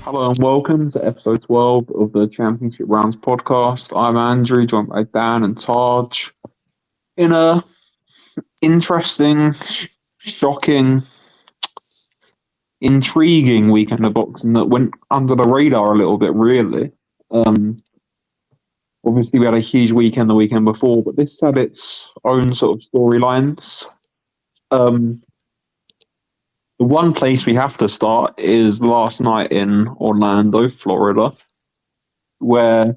Hello and welcome to episode 12 of the Championship Rounds podcast. I'm Andrew, joined by Dan and Taj. In a interesting, shocking, intriguing weekend of boxing that went under the radar a little bit, really. Obviously, we had a huge weekend the weekend before, but this had its own sort of storylines. The one place we have to start is last night in Orlando, Florida, where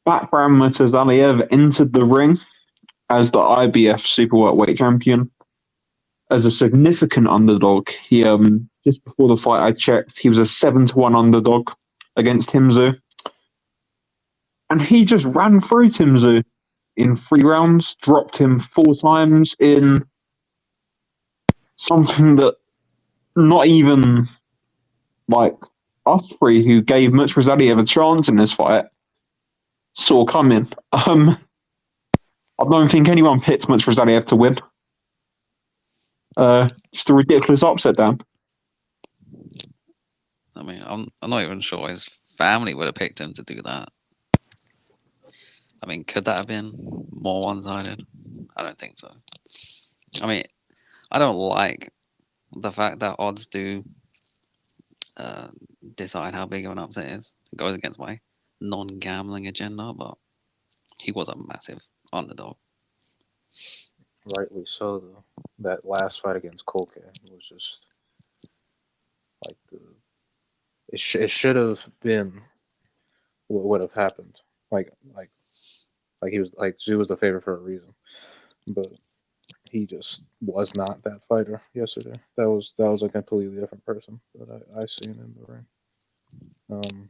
Background Murtazaliev entered the ring as the IBF super welterweight champion as a significant underdog. He just before the fight I checked, he was a 7-1 underdog against Tszyu. And he just ran through Tszyu in 3 rounds, dropped him 4 times in something that not even like us three who gave Murtazaliev a chance in this fight saw coming. I don't think anyone picked Murtazaliev to win. Just a ridiculous upset, Dan. I mean, I'm not even sure his family would have picked him to do that. I mean, could that have been more one-sided? I don't think so. I mean, I don't like the fact that odds do decide how big of an upset is. It goes against my non-gambling agenda, but he was a massive underdog. Rightly so, though. That last fight against Kolke was just like it should have been what would have happened. Like he was like Tszyu was the favorite for a reason, but he just was not that fighter yesterday. That was a completely different person that I seen in the ring.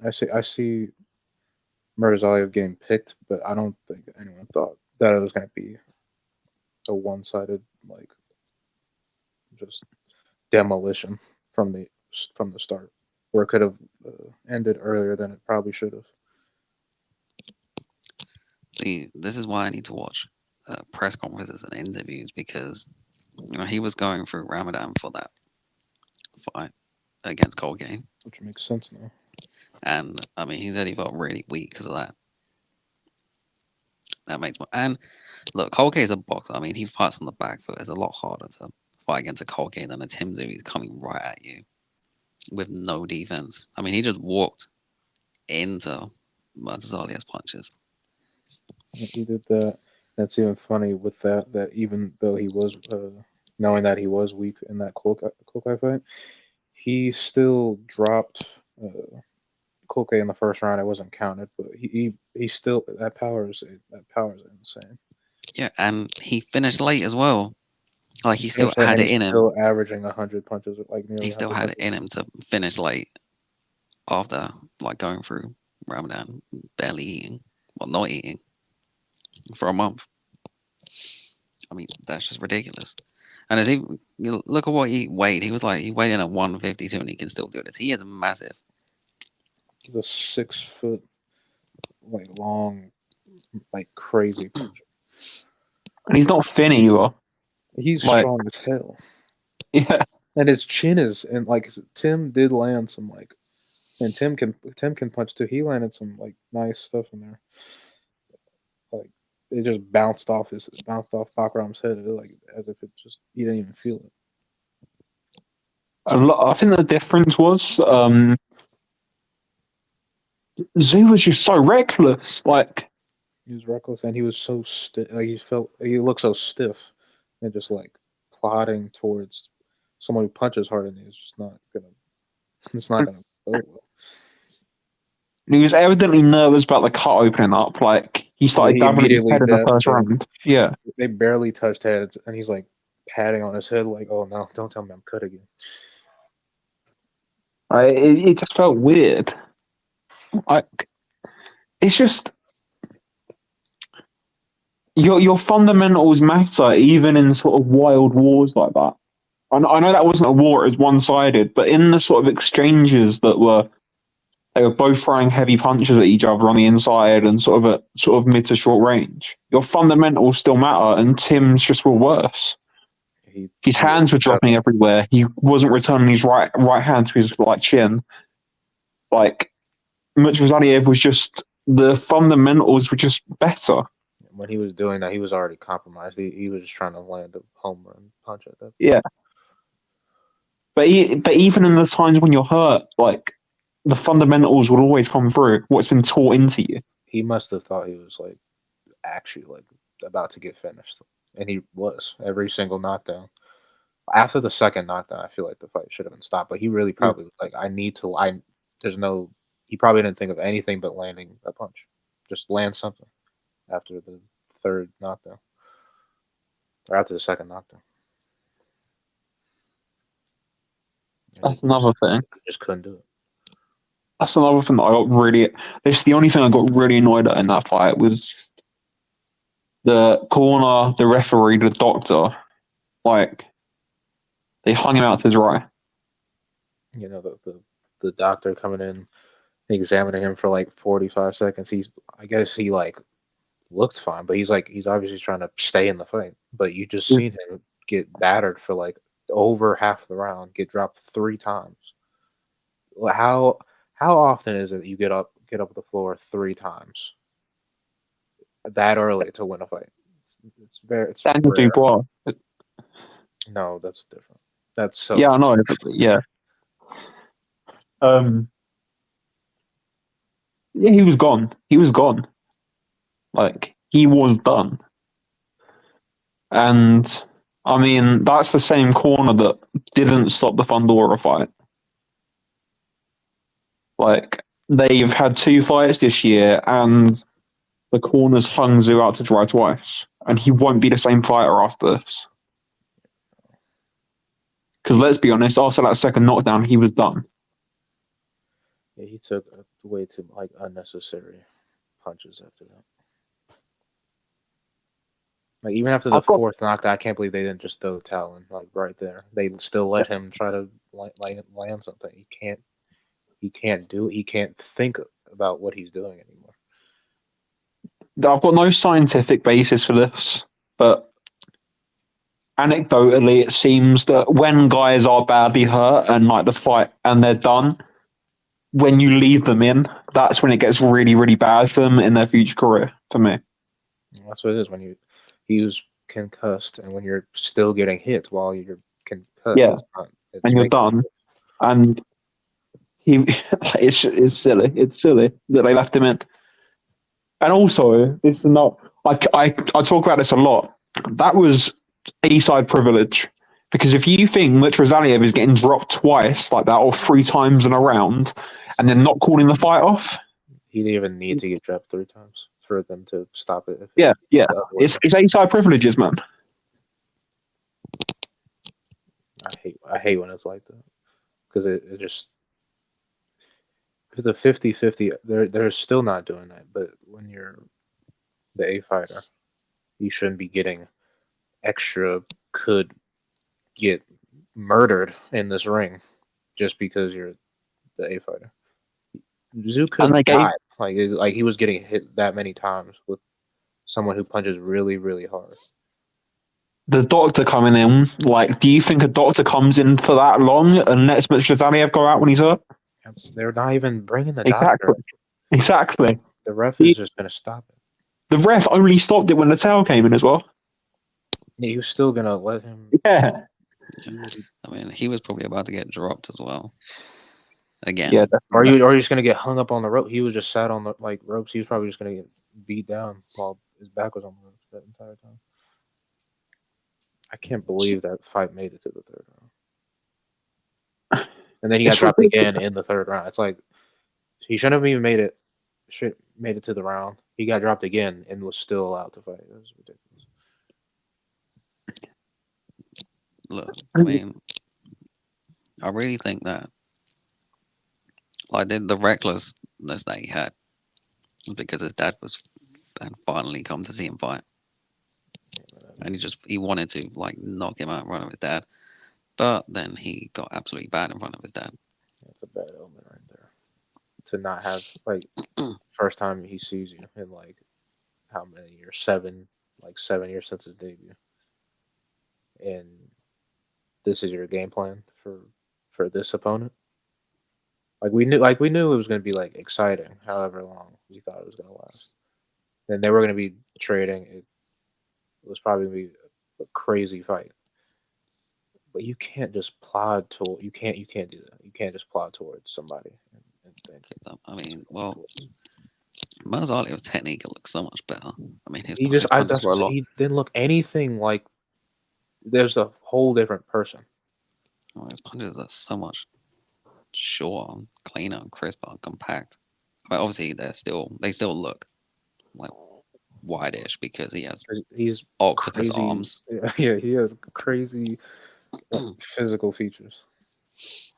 I see Murtazaliev getting picked, but I don't think anyone thought that it was going to be a one-sided, like, just demolition from the start, where it could have ended earlier than it probably should have. See, this is why I need to watch press conferences and interviews, because he was going through Ramadan for that fight against Kolke, Which makes sense now. and I mean he said he felt really weak because of that. That makes more. And look, Kolke is a boxer. I mean, he fights on the back foot. It's a lot harder to fight against a Kolke than a Tszyu. He's coming right at you with no defense. I mean, he just walked into Murtazaliev's punches. He did that. That's even funny with that. That even though he was knowing that he was weak in that Kolke fight, he still dropped Kolke in the first round. It wasn't counted, but he still that power is insane. Yeah, and he finished late as well. Like he still had it in him. Still averaging 100 punches, like nearly. He still had it in him to finish late after like going through Ramadan, barely eating, well, not eating for a month. I mean, that's just ridiculous. And as you look at what he weighed. He weighed in at 152, and he can still do this. He is massive. He's a 6 foot, like long, like crazy puncher. And he's not thin either. He's strong as hell. Yeah. And his chin is, and like Tim did land some like, and Tim can punch too. He landed some like nice stuff in there. Like it just bounced off Bakram's head, like as if it just he didn't even feel it. I think the difference was Tszyu was just so reckless. Like he was reckless, and he was so stiff. Like he looked so stiff, and just like plodding towards someone who punches hard, and he's just not gonna. It's not gonna go well. He was evidently nervous about the cut opening up. Like he started dabbling his head in the first round. Yeah, they barely touched heads, and he's like patting on his head, like, "Oh no, don't tell me I'm cut again." It just felt weird. It's just your fundamentals matter even in sort of wild wars like that. I know that wasn't a war; it was one-sided. But in the sort of exchanges that they were both throwing heavy punches at each other on the inside and sort of mid to short range. Your fundamentals still matter, and Tim's just were worse. His hands were dropping everywhere. He wasn't returning his right hand to his chin. like Murtazaliev was just the fundamentals were just better. When he was doing that, he was already compromised. He was just trying to land a home run punch at that. Yeah. But even in the times when you're hurt, like the fundamentals would always come through. What's been taught into you. He must have thought he was like actually like about to get finished, and he was every single knockdown. After the second knockdown, I feel like the fight should have been stopped. But he really probably was like, I need to. There's no. He probably didn't think of anything but landing a punch. Just land something after the third knockdown, or after the second knockdown. And That's another thing. He just couldn't do it. That's another thing that I got really. This is the only thing I got really annoyed at in that fight was the corner, the referee, the doctor. Like they hung him out to dry. You know, the doctor coming in, examining him for like 45 seconds. I guess he like looked fine, but he's obviously trying to stay in the fight. But you just seen him get battered for like over half the round, get dropped 3 times. How often is it that you get up the floor 3 times that early to win a fight? It's Daniel rare. Dubois. No, that's different. That's so Yeah, I know. Yeah. Yeah, he was gone. He was gone. Like he was done. And I mean, that's the same corner that didn't stop the Fundora fight. Like they've had 2 fights this year, and the corners hung Tszyu out to dry twice, and he won't be the same fighter after this. Because let's be honest, after that second knockdown, he was done. Yeah, he took way too like unnecessary punches after that. Like even after the 4th knockdown, I can't believe they didn't just throw the towel in like right there. They still let him try to land something. He can't think about what he's doing anymore. I've got no scientific basis for this, but anecdotally, it seems that when guys are badly hurt and like the fight and they're done, when you leave them in, that's when it gets really, really bad for them in their future career. For me, That's what it is when he was concussed, and when you're still getting hit while you're concussed. Yeah, and you're done, and it's silly. It's silly that they left him in. And also, it's not. I talk about this a lot. That was A-side privilege. Because if you think Murtazaliev is getting dropped twice like that or 3 times in a round and then not calling the fight off, he didn't even need to get dropped 3 times for them to stop it. Yeah. It's A-side privileges, man. I hate when it's like that because it just if it's a 50-50, they're still not doing that. But when you're the A fighter, you shouldn't be getting extra. Could get murdered in this ring just because you're the A fighter. Tszyu could have died. Like he was getting hit that many times with someone who punches really, really hard. The doctor coming in, like, do you think a doctor comes in for that long and lets Murtazaliev go out when he's hurt? They're not even bringing the Exactly. doctor. Exactly. The ref is just going to stop it. The ref only stopped it when the towel came in as well. Yeah, he was still going to let him. Yeah. I mean, he was probably about to get dropped as well. Again. Yeah. Or you're just going to get hung up on the rope. He was just sat on the ropes. He was probably just going to get beat down while his back was on the ropes that entire time. I can't believe that fight made it to the 3rd round. And then he got dropped again in the 3rd round. It's like he shouldn't have even made it to the round. He got dropped again and was still allowed to fight. It was ridiculous. Look, I mean, I really think that the recklessness that he had was because his dad had finally come to see him fight. And he wanted to knock him out in front of his dad. But then he got absolutely bad in front of his dad. That's a bad omen right there. To not have first time he sees you in how many years? 7 years since his debut. And this is your game plan for this opponent. we knew it was going to be like exciting, however long we thought it was going to last. Then they were going to be trading. It was probably going to be a crazy fight. But you can't just plod toward. You can't do that. You can't just plod towards somebody and think. I mean, well, Murtazaliev's technique looks so much better. I mean, his He just punches were a lot. he didn't look anything like. There's a whole different person. Oh, his punches are so much shorter, cleaner, crisper, compact. But obviously, they still look like wide-ish because he has He's octopus crazy. arms. Yeah, he has crazy physical features.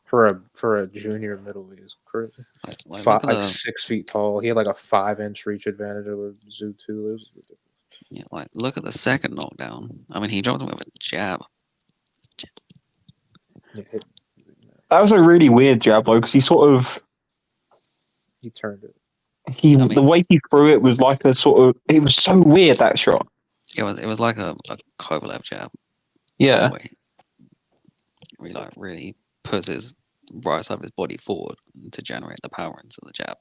For a junior middleweight is crazy. Look at 6 feet tall. He had like a 5-inch reach advantage over Tszyu too. It was ridiculous. Yeah, like look at the second knockdown. I mean, he dropped him with a jab. Yeah, That was a really weird jab, though, because he turned it. the way he threw it was like a sort of. It was so weird, that shot. It was like a Kovalev jab. Yeah. Where he like really puts his right side of his body forward to generate the power into the jab,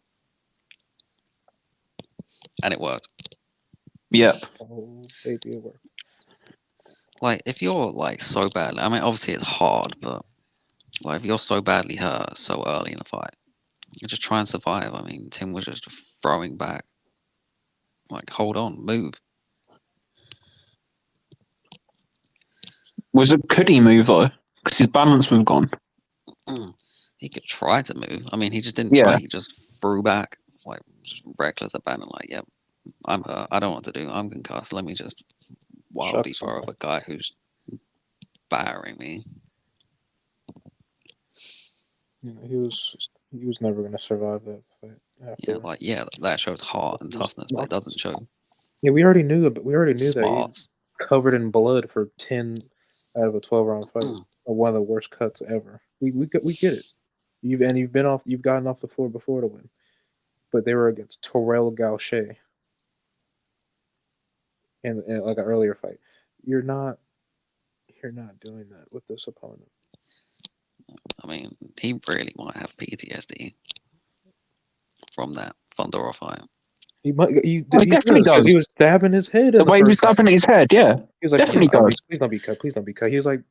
and it worked. Yep. Oh, baby, it worked. Like if you're like so badly, I mean, obviously it's hard, but like if you're so badly hurt so early in the fight, you just try and survive. I mean, Tim was just throwing back. Like, hold on, move. Could he move though? Because his balance was gone. He could try to move. I mean, he just didn't try. He just threw back, like just reckless abandon. Like, yep, I'm hurt. I don't know what to do. I'm concussed. Let me just wildly throw up a guy who's battering me. Yeah, he was never going to survive that fight. That shows heart and toughness, but it doesn't show. Yeah, we already knew that. Smarts. He was covered in blood for 10 out of a 12-round fight. One of the worst cuts ever. We get it. You've gotten off the floor before to win, but they were against Terrell Gaucher in like an earlier fight. You're not doing that with this opponent. I mean, he really might have PTSD from that Fondora fight. He definitely does. He was stabbing his head. The way he was stabbing his head, yeah. He was like, definitely does. Please don't be cut. Please don't be cut. He was like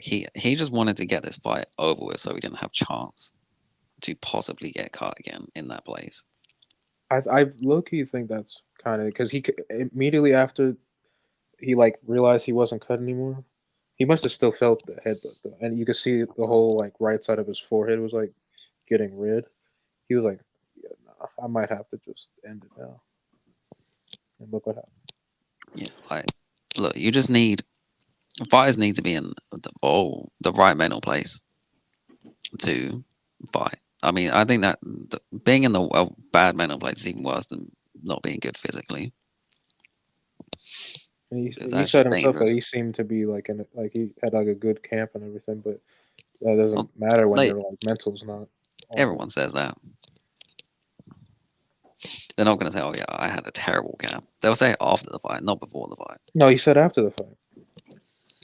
he just wanted to get this fight over with, so he didn't have chance to possibly get cut again in that place. I low key think that's kind of because he immediately after he like realized he wasn't cut anymore. He must have still felt the headbutt though, and you could see the whole like right side of his forehead was like getting red. He was like, "Yeah, nah, I might have to just end it now." And look what happened. Yeah, like look, you just need fighters need to be in the right mental place to fight. I mean, I think that being in a bad mental place is even worse than not being good physically. And he said himself that he seemed to be like he had like a good camp and everything, but that doesn't matter when your like mental's not. Everyone says that. They're not going to say, "Oh yeah, I had a terrible camp." They'll say it after the fight, not before the fight. No, he said after the fight.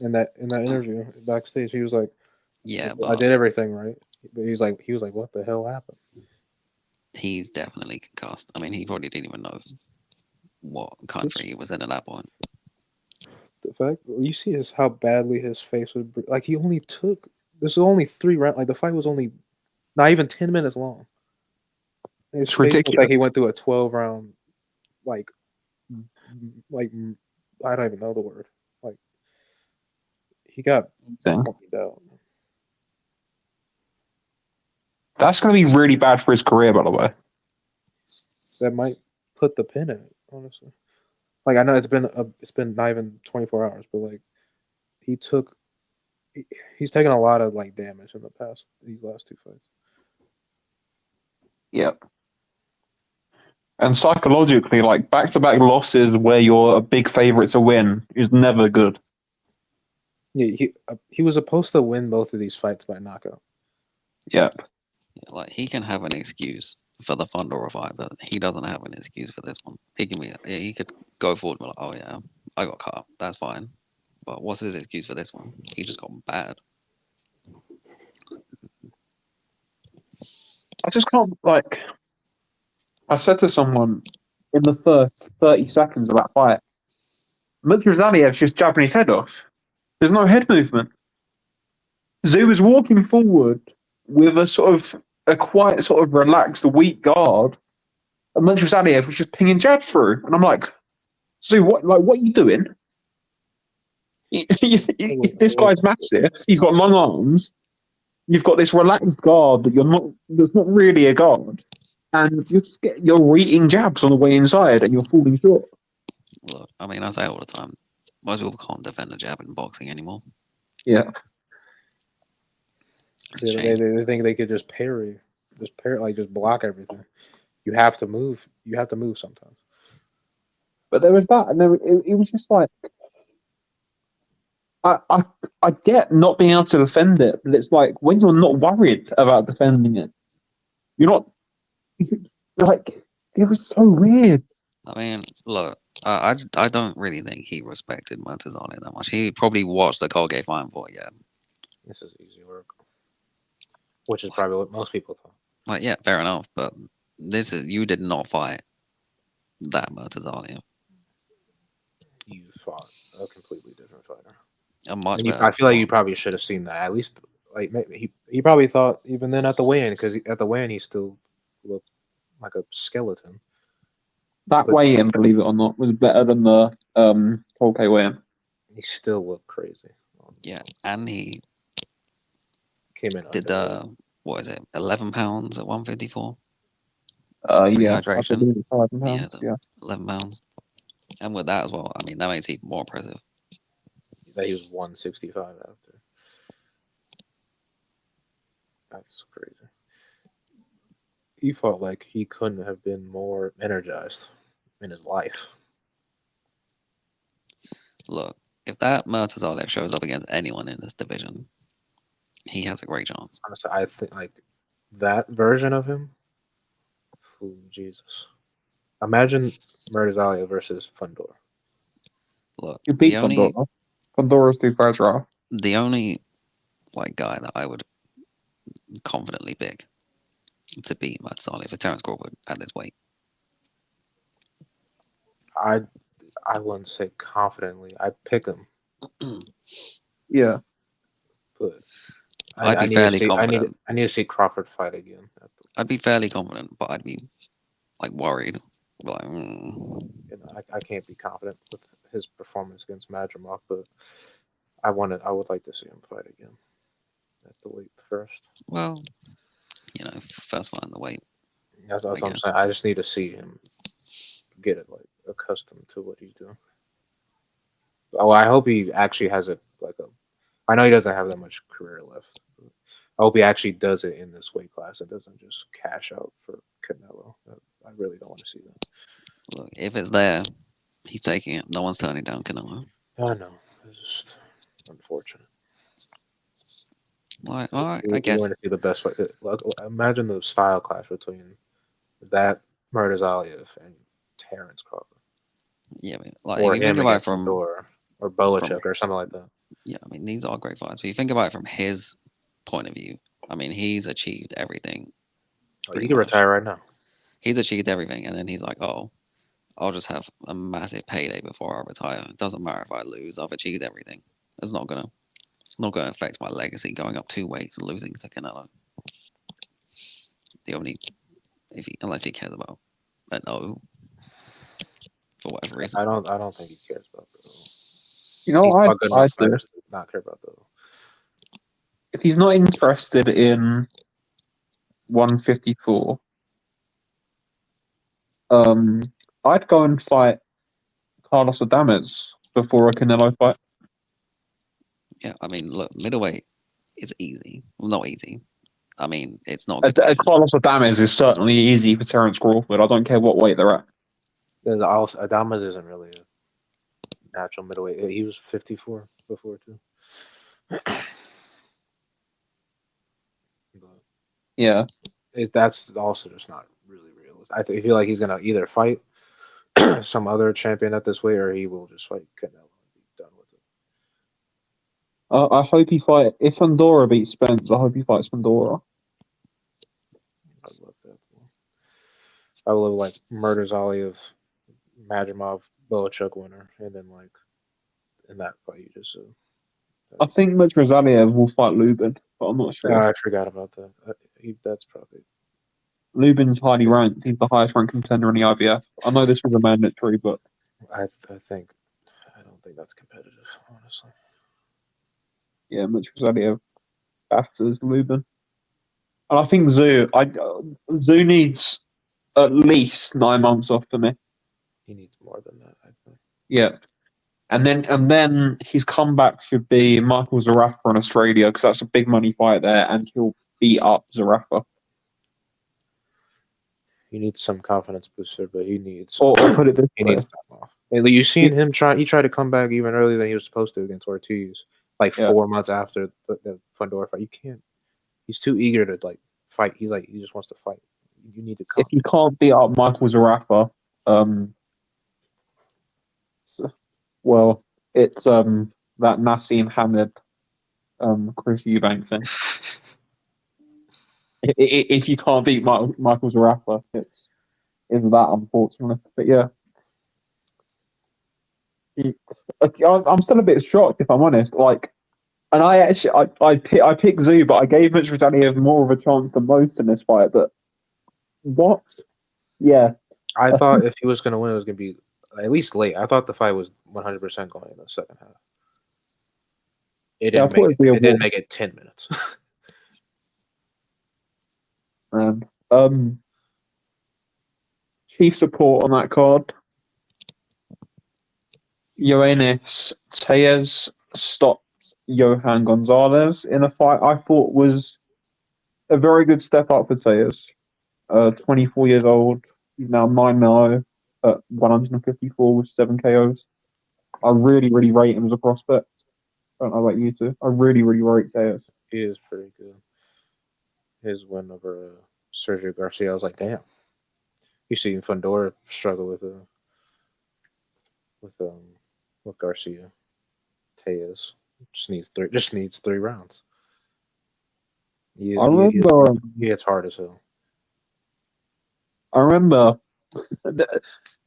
In that interview backstage, he was like, "Yeah, I did everything right." But he was like, "What the hell happened?" He's definitely concussed. I mean, he probably didn't even know what country he was in at that point. The fact you see is how badly his face would like. He only took this was only 3 rounds. Like the fight was only not even 10 minutes long. His face ridiculous. looked like he went through a 12-round, like I don't even know the word. Like he got pumped out. That's going to be really bad for his career, by the way. That might put the pin in it, honestly. Like I know it's been not even 24 hours, but like he's taken a lot of like damage in these last 2 fights. Yep. And psychologically, like back-to-back losses where you're a big favorite to win is never good. Yeah, he was supposed to win both of these fights by knockout. Yep. Yeah, like he can have an excuse for the Fondora fight, but he doesn't have an excuse for this one. He could go forward and be like, "Oh yeah, I got cut. That's fine." But what's his excuse for this one? He just got bad. just can't, like, I said to someone in the first 30 seconds of that fight, Murtazaliev's just jabbing his head off. There's no head movement. Tszyu was walking forward with a quite sort of relaxed, weak guard, and Murtazaliev was just pinging jabs through. And I'm like, Tszyu, what are you doing? This guy's massive. He's got long arms. You've got this relaxed guard that's not really a guard, and you're eating jabs on the way inside, and you're falling short. Look, I mean, I say all the time, most people can't defend a jab in boxing anymore. Yeah. They think they could just parry, like just block everything. You have to move. You have to move sometimes. But there was that, and it was just like, I get not being able to defend it, but it's like when you're not worried about defending it, you're not like, it was so weird. I mean, look, I don't really think he respected Murtazaliev that much. He probably watched the Colgate fight and thought, yeah, This is easy work, which is probably what most people thought. like, yeah, fair enough. But you did not fight that Murtazaliev. You fought a completely different fighter. A much And better. I feel like you probably should have seen that. At least, like maybe he probably thought even then at the weigh-in, because at the weigh-in he still looked like a skeleton. That weigh-in, believe it or not, was better than the Colgate weigh-in. He still looked crazy. Yeah, and he Came in. did what is it, 11 pounds at 154? Yeah, Rehydration. Yeah. 11 pounds. And with that as well, I mean, that makes it even more impressive. That he was 165 after. That's crazy. He felt like he couldn't have been more energized in his life. Look, if that Murtazaliev shows up against anyone in this division, he has a great chance. Honestly, I think like that version of him. Ooh, Jesus! Imagine Murtazaliev versus Fundora. Look, You beat Fundora. Fundora's too fragile. The only like guy that I would confidently pick to beat Murtazaliev is Terence Crawford at this weight. I wouldn't say confidently. I'd pick him, Yeah. but I'd be fairly confident. I need to see Crawford fight again. I'd be fairly confident, but I'd be like worried. Like, I can't be confident with his performance against Madrimov, but I would like to see him fight again at the weight first. well, first fight in the weight. That's what I'm saying. I just need to see him get it like accustomed to what he's doing. Oh, I hope he actually has it I know he doesn't have that much career left. I hope he actually does it in this weight class and doesn't just cash out for Canelo. I really don't want to see that. Look, if it's there, he's taking it. No one's turning down Canelo. I know. It's just unfortunate. All right, I guess. want to see the best fight. Imagine the style clash between that Murtazaliev and Terence Crawford. Yeah, I mean, like Or if you think him about it against Fundora, or Boachuk or something like that. Yeah, I mean, these are great fights. But you think about it from his point of view, I mean, he's achieved everything. He can retire right now. He's achieved everything, and then he's like, oh, I'll just have a massive payday before I retire. It doesn't matter if I lose. I've achieved everything. It's not gonna affect my legacy going up 2 weights and losing to Canelo. The only, unless he cares about an O for whatever reason. I don't think he cares about the O. You know, I do. Not care about the O. If he's not interested in 154, I'd go and fight Carlos Adames before a Canelo fight. Yeah, I mean, look, middleweight is easy. Well, not easy. I mean, it's not. Carlos Adames is certainly easy for Terence Crawford. I don't care what weight they're at. Adames isn't really a natural middleweight. He was 54 before too. But yeah, that's also just not really realistic. I feel like he's gonna either fight some other champion at this weight, or he will just fight Canelo and be done with it. I hope he fight. If Fundora beats Spence, I hope he fights Fundora. I'd I would like Murtazaliev, Madrimov, Boachuk winner, and then like in that fight you just said. I think Murtazaliev will fight Lubin, but I'm not sure. I forgot about that. That's probably. Lubin's highly ranked. He's the highest ranked contender in the IBF. I know this was a mandatory, but I think. I don't think that's competitive, honestly. yeah, Murtazaliev batters Lubin. And I think Tszyu needs at least 9 months off for me. He needs more than that, I think. Yeah. And then his comeback should be Michael Zarafa in Australia because that's a big money fight there, and he'll beat up Zarafa. He needs some confidence booster, but he needs. Or put it this he way, needs time off. You seen him try? He tried to come back even earlier than he was supposed to against Ortiz, like 4 months after the Fundora fight. You can't. He's too eager to like fight. He just wants to fight. You need to come. If you can't beat up Michael Zarafa, well, it's that Nassim Hamid, Chris Eubank thing. If you can't beat Michael Zarafa, it's that unfortunate. But yeah, I'm still a bit shocked if I'm honest. Like, and I picked Tszyu, but I gave Murtazaliev more of a chance than most in this fight. But what? Yeah, I thought if he was going to win, it was going to be at least late. I thought the fight was 100% going in the second half. It didn't make it 10 minutes. Chief support on that card. Ioannis Tellez stopped Johan Gonzalez in a fight I thought was a very good step up for Tellez. 24 years old. He's now 9-0 at 154 with 7 KOs. I really, really rate him as a prospect. I don't know about you two. I really, really rate Tellez. He is pretty good. His win over Sergio Garcia, I was like, damn. You see Fundora struggle with Garcia. Tellez just needs 3 rounds. He hits hard as hell. I remember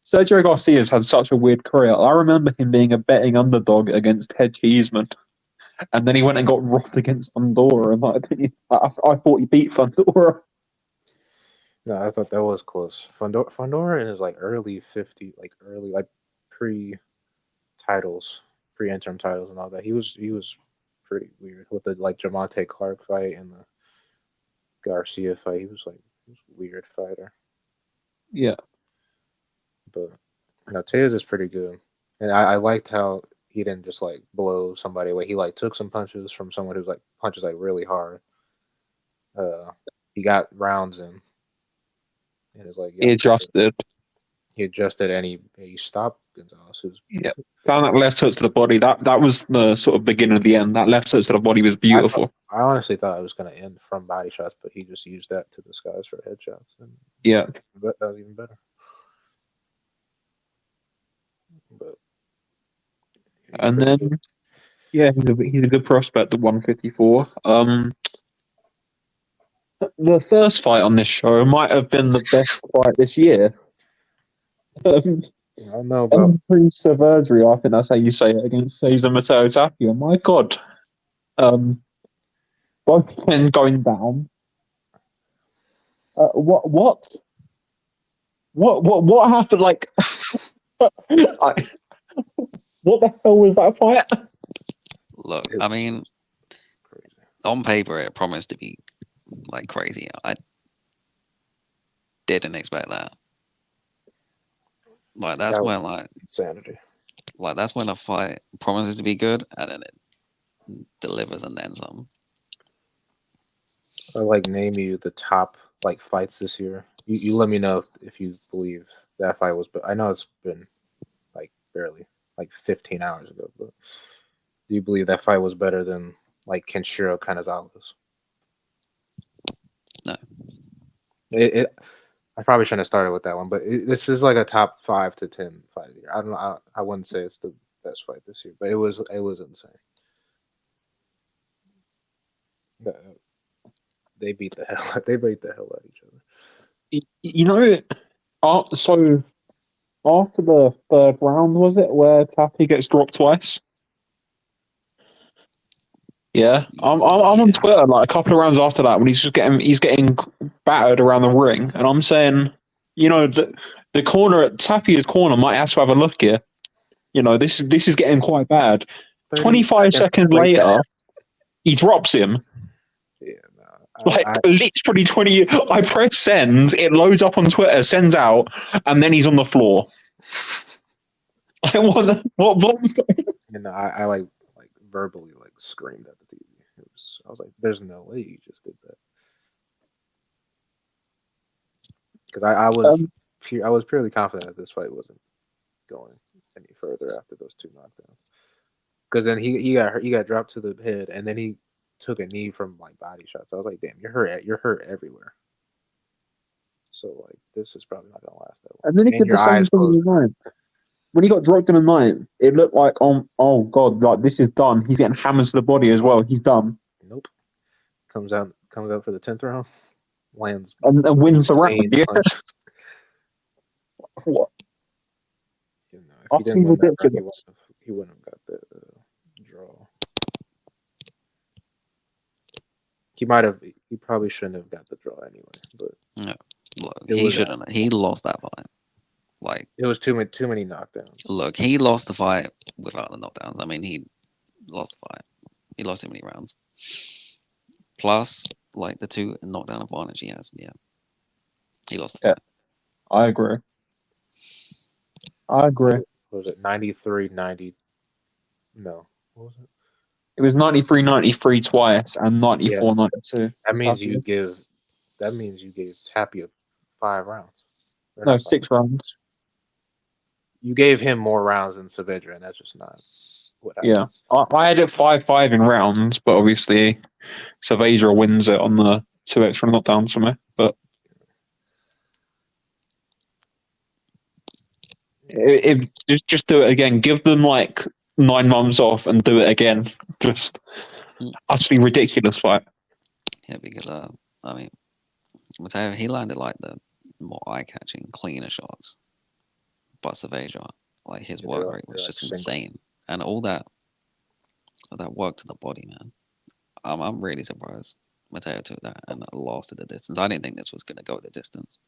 Sergio Garcia's had such a weird career. I remember him being a betting underdog against Ted Cheeseman, and then he went and got robbed against Fundora. In my opinion, I thought he beat Fundora. No, I thought that was close. Fundora in his like early 50, like early like pre-titles, pre-interim titles and all that. He was pretty weird with the like Javante Clark fight and the Garcia fight. He was a weird fighter. Yeah. But Tellez is pretty good. And I liked how he didn't just like blow somebody away. He like took some punches from someone who's like punches like really hard. He got rounds in. And it's like he adjusted. He adjusted and he stopped Gonzalez. Found that left hook to the body. That was the sort of beginning of the end. That left hook to the body was beautiful. I honestly thought it was going to end from body shots, but he just used that to disguise for headshots. And yeah, that was even better. But and then good. Yeah, he's a good prospect at 154. The first fight on this show might have been the best fight this year. I don't know about Tapia-Saavedra, I think that's how you say it, against Cesar Mateo Tapia. My God, both men going down. What happened? Like, what the hell was that fight? Look, I mean, on paper it promised to be like crazy. I didn't expect that. Like that's when like insanity. Like that's when a fight promises to be good and then it delivers and then some. I like name you the top like fights this year. You let me know if you believe that fight was. But I know it's been like barely like 15 hours ago. But do you believe that fight was better than like Kenshiro Canizales? No. I probably shouldn't have started with that one, but this is like a top 5 to 10 fight of the year. I don't know. I wouldn't say it's the best fight this year, but it was insane. They beat the hell out of each other. You know, So after the third round, was it where Tapia gets dropped twice? Yeah, I'm on Yeah. Twitter like a couple of rounds after that when he's getting battered around the ring, and I'm saying, the corner at Tapia's corner might have to have a look here. This is getting quite bad. 25 seconds later, he drops him. Yeah, no, Literally 20. I press send, it loads up on Twitter, sends out, and then he's on the floor. What was going on? and I like verbally like screamed at the TV. I was like, "There's no way you just did that." Because I was purely confident that this fight wasn't going any further after those two knockdowns. Because then he got dropped to the head, and then he took a knee from like body shots. I was like, "Damn, you're hurt everywhere." So like, this is probably not gonna last that long. And then he did your the same eyes thing in closed. the ninth. When he got dropped in the ninth, it looked like, oh god, like this is done. He's getting hammers to the body as well. He's done. Nope. Comes out for the 10th round, lands And wins the round. clean Yeah. punch. What? If he That's didn't win that round, ridiculous. he wouldn't have got the draw. He probably shouldn't have got the draw anyway. But No, look, It he was- shouldn't. He lost that fight. Like, it was too many knockdowns. look, he lost the fight without the knockdowns. I mean, he lost the fight. He lost too many rounds. Plus, like the two knockdown advantage he has. Yeah, he lost the Yeah. fight. I agree. What was it 93, 90? No. What was it? It was 93, 93 twice and 94, 92. That means you gave Tapia 5 rounds. Or No, not 5. 6 rounds. You gave him more rounds than Saavedra, and that's just not what happened. Yeah. I had it 5-5 in rounds, but obviously Saavedra wins it on the 2 extra knockdowns for me. But just do it again. Give them like 9 months off and do it again. Just utterly ridiculous fight. Yeah, because I mean, Mateo, he landed like the more eye-catching, cleaner shots. But Saavedra, like his Yeah, work they're rate was like just single. insane, and all that work to the body, man. I'm really surprised Mateo took that and lost at the distance. I didn't think this was gonna go the distance.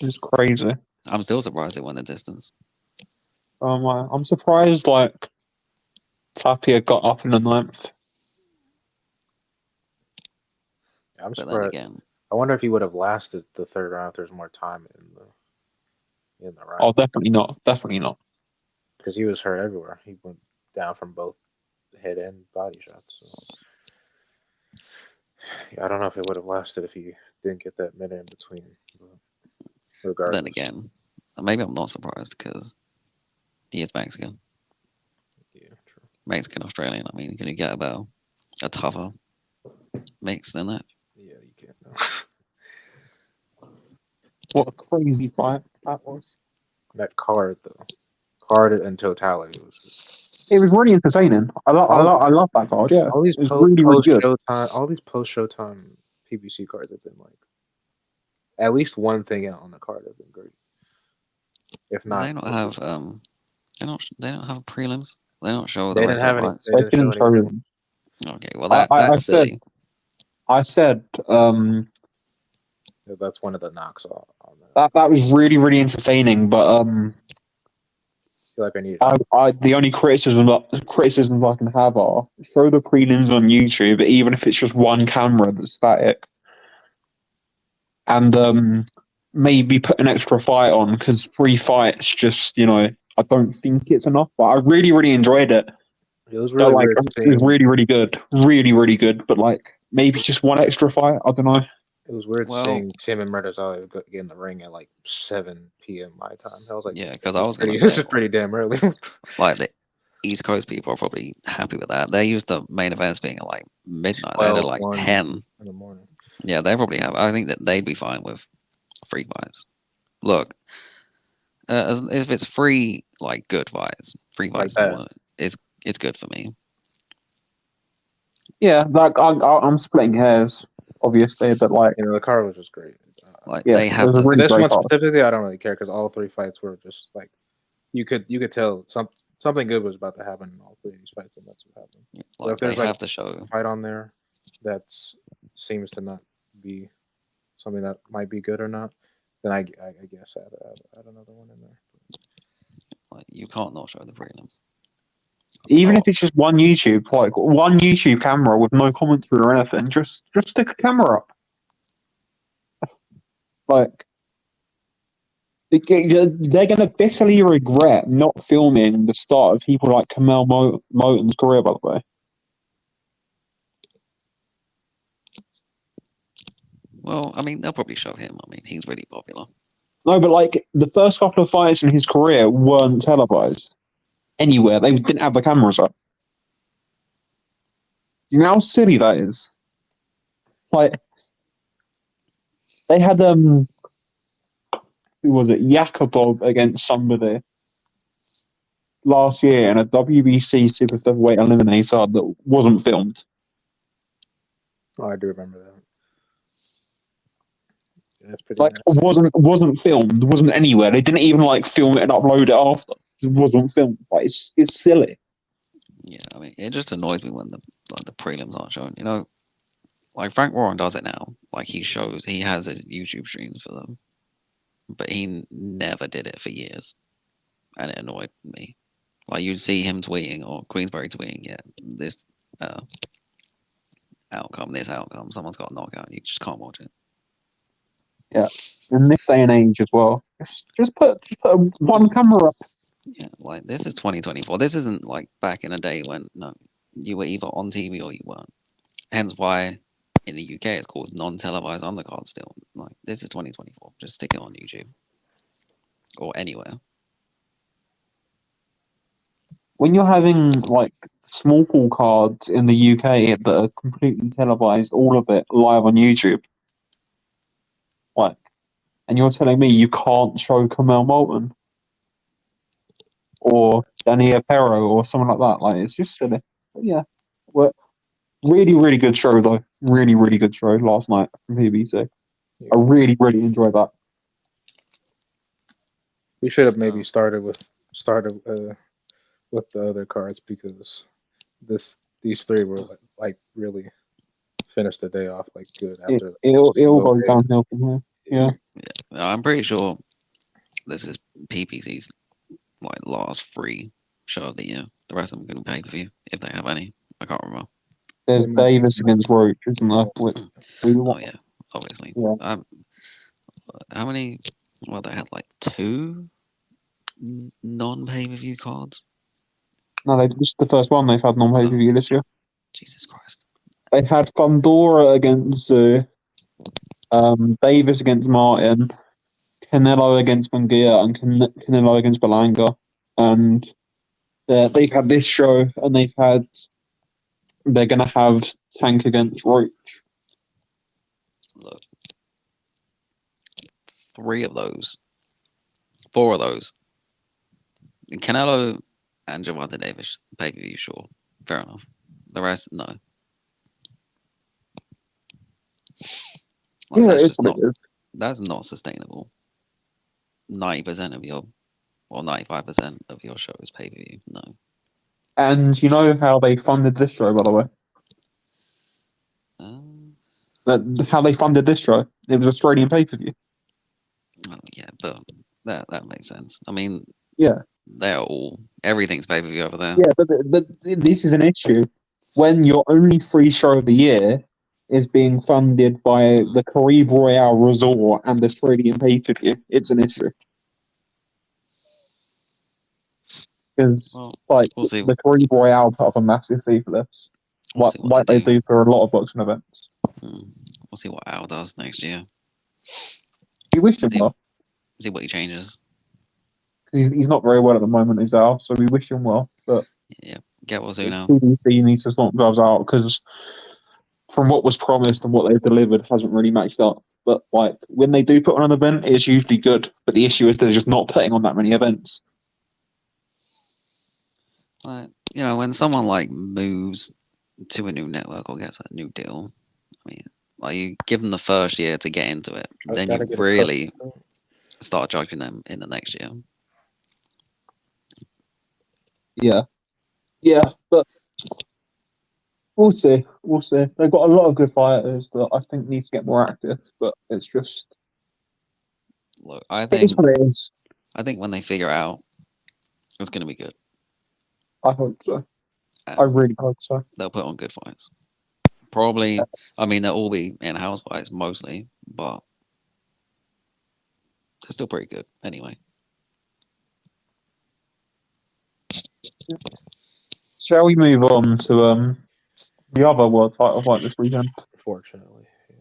It's crazy. I'm still surprised it went the distance. I'm surprised like Tapia got up in the 9th. I'm But then surprised. again, I wonder if he would have lasted the 3rd round if there's more time in the round. Oh, definitely not. Definitely not. Because he was hurt everywhere. He went down from both head and body shots. So. Yeah, I don't know if it would have lasted if he didn't get that minute in between. But regardless. then again, maybe I'm not surprised because he is Mexican. Yeah, true. Mexican Australian. I mean, can you get about a tougher mix than that? Yeah, you can't. No. What a crazy fight that was. That card, though. Card in totality was just. It was really entertaining. I love that card. Yeah, All these it was really good. post Showtime PBC cards have been like at least one thing out on the card have been great. If not, They don't have they don't have prelims. They don't show They the didn't rest have of the any. fights. They didn't show didn't show any. them. Okay, well I that's silly. said That's one of the knocks on that. that was really, really entertaining, but I feel like I need. the only criticisms I can have are show the prelims on YouTube, even if it's just one camera that's static, and maybe put an extra fight on because 3 fights just I don't think it's enough. But I really, really enjoyed it. It was really weird. It was really, really good, really, really good. But like maybe just one extra fight. I don't know. It was weird Well- seeing Tim and Murtazaliev get in the ring at like 7 p.m. my time. I was like, Yeah, because I was gonna this say, is pretty damn early. like the East Coast people are probably happy with that. They used the main events being at like midnight. They 12, did like 1 10. in the morning. Yeah, they probably have. I think that they'd be fine with 3 fights. Look, if it's 3 like good fights, 3 Like fights, that. it's good for me. Yeah, like I'm splitting hairs, obviously, but like The card was just great. Like Yeah, they it have was a the really This great one card. specifically, I don't really care because all 3 fights were just like you could tell something good was about to happen in all 3 of these fights, and that's what happened. But like if they there's like have the show. a fight on there that seems to not be something that might be good or not, then I guess add another one in there. Like you can't not show the prelims. Even Oh, if it's just one YouTube camera with no commentary or anything, just stick a camera up. Like they're gonna bitterly regret not filming the start of people like Kamel Moten's career. By the way, well, I mean they'll probably show him. I mean he's really popular. no, but like the first couple of fights in his career weren't televised anywhere. They didn't have the cameras up. You know how silly that is. Like they had who was it? Yakubov against somebody last year in a WBC super featherweight eliminator that wasn't filmed. Oh, I do remember that. Yeah, that's pretty Like nasty. wasn't filmed, wasn't anywhere. They didn't even like film it and upload it after. It wasn't filmed. Like it's silly. Yeah, I mean it just annoys me when the prelims aren't shown. You know, like Frank Warren does it now. Like he has his YouTube streams for them, but he never did it for years, and it annoyed me. Like you'd see him tweeting or Queensberry tweeting, yeah, this uh, this outcome, someone's got a knockout. You just can't watch it. Yeah. In this day and age as well. Just put one camera up. Yeah, like this is 2024. This isn't like back in a day when no, you were either on TV or you weren't. Hence why in the UK it's called non-televised undercard still. Like this is 2024. Just stick it on YouTube or anywhere. When you're having like small pool cards in the UK that are completely televised, all of it live on YouTube, like, and you're telling me you can't show Kamel Moulton or Danny Apero or someone like that, like it's just silly. But yeah, well, really good show though. Really good show last night from PBC. Yeah. I really enjoyed that. We should have maybe started with the other cards because these 3 were like really finished the day off like good after It'll slow go day. downhill from here. Yeah. I'm pretty sure this is PPC's like last free show of the year. The rest of them going to pay per view if they have any. I can't remember. There's Davis against Roach, isn't there? Oh yeah, obviously. Yeah. How many? Well, they had like 2 non-pay per view cards. No, this is the first one they've had non pay per view this year. Jesus Christ. They had Fundora against Davis against Martin, Canelo against Munguia, and Canelo against Belanga. And they've had this show, and they're going to have Tank against Roach. Look, 4 of those. Canelo and Gervonta Davis pay per view, sure, fair enough. The rest, no. Like, Yeah, that's it's just what not. it is. That's not sustainable. 90% of your, or 95% of your show is pay per view. No. And you know how they funded this show, by the way? How they funded this show? It was Australian pay per view. Oh, yeah, but that makes sense. I mean, Yeah. everything's pay per view over there. Yeah, but this is an issue when your only free show of the year is being funded by the Caribe Royale Resort and the Australian pay per view. It's an issue because Well, like we'll see. the Caribe Royale put up a massive fee for this, We'll see what like they they do for a lot of boxing events. We'll see what Al does next year. We wish him well. See what he changes. He's not very well at the moment, is Al. So we wish him well, but Yeah, get well soon now. PDC needs to sort themselves out because from what was promised and what they've delivered hasn't really matched up. But like when they do put on an event, it's usually good. But the issue is they're just not putting on that many events. Like, you know, when someone like moves to a new network or gets a new deal, I mean, Like you give them the first year to get into it, then Gotta you get really accustomed to it. start judging them in the next year. Yeah, but we'll see. We'll see. They've got a lot of good fighters that I think need to get more active, but it's just Look, it is what it is. I think when they figure out, it's going to be good. I hope so. I And really hope so. they'll put on good fights. Probably, I mean, they'll all be in-house fights mostly, but they're still pretty good anyway. Shall we move on to the other world title fight this weekend? Fortunately, yeah.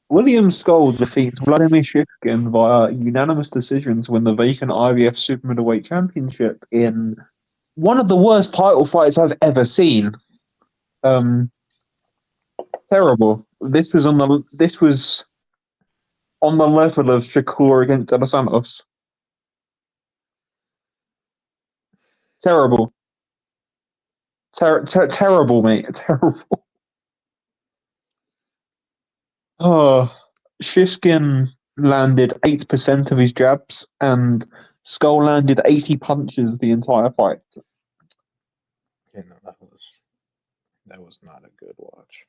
William Scull defeats Vladimir Shishkin via unanimous decision to win the vacant IBF Super Middleweight Championship in one of the worst title fights I've ever seen. Terrible. This was on the level of Shakur against De Los Santos. Terrible. Terrible, mate. Terrible. Oh, Shishkin landed 8% of his jabs, and Skull landed 80 punches the entire fight. You know, that was not a good watch.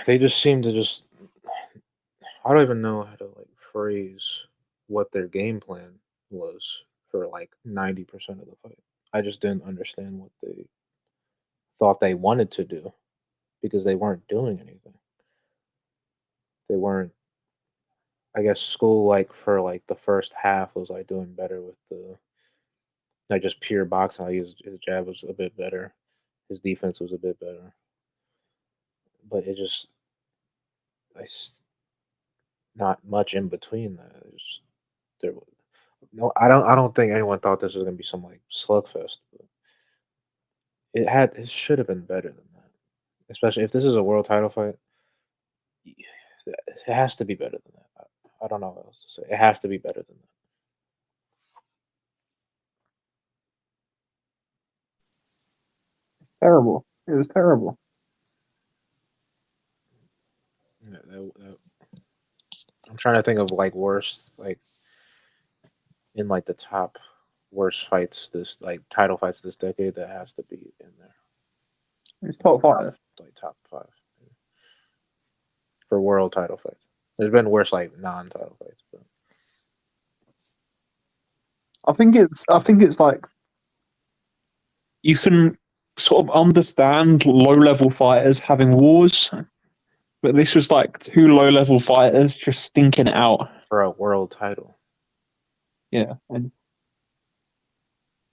They just seem to just. I don't even know how to like phrase what their game plan was for like 90% of the fight. I just didn't understand what they thought they wanted to do because they weren't doing anything. They weren't. I guess School like for like the first half was like doing better with the like just pure boxing. Like his jab was a bit better, his defense was a bit better, but it just not much in between that. There, no, I don't think anyone thought this was gonna be some like slugfest. But it should have been better than that. Especially if this is a world title fight, it has to be better than that. I don't know what else to say. It has to be better than that. Terrible. It was terrible. Yeah, I'm trying to think of like worst, like in like the top worst fights this like title fights this decade that has to be in there. It's top five. Like top five for world title fights. There's been worse like non-title fights, but I think it's like you can sort of understand low level fighters having wars, but this was like two low level fighters just stinking it out. for a world title. Yeah, and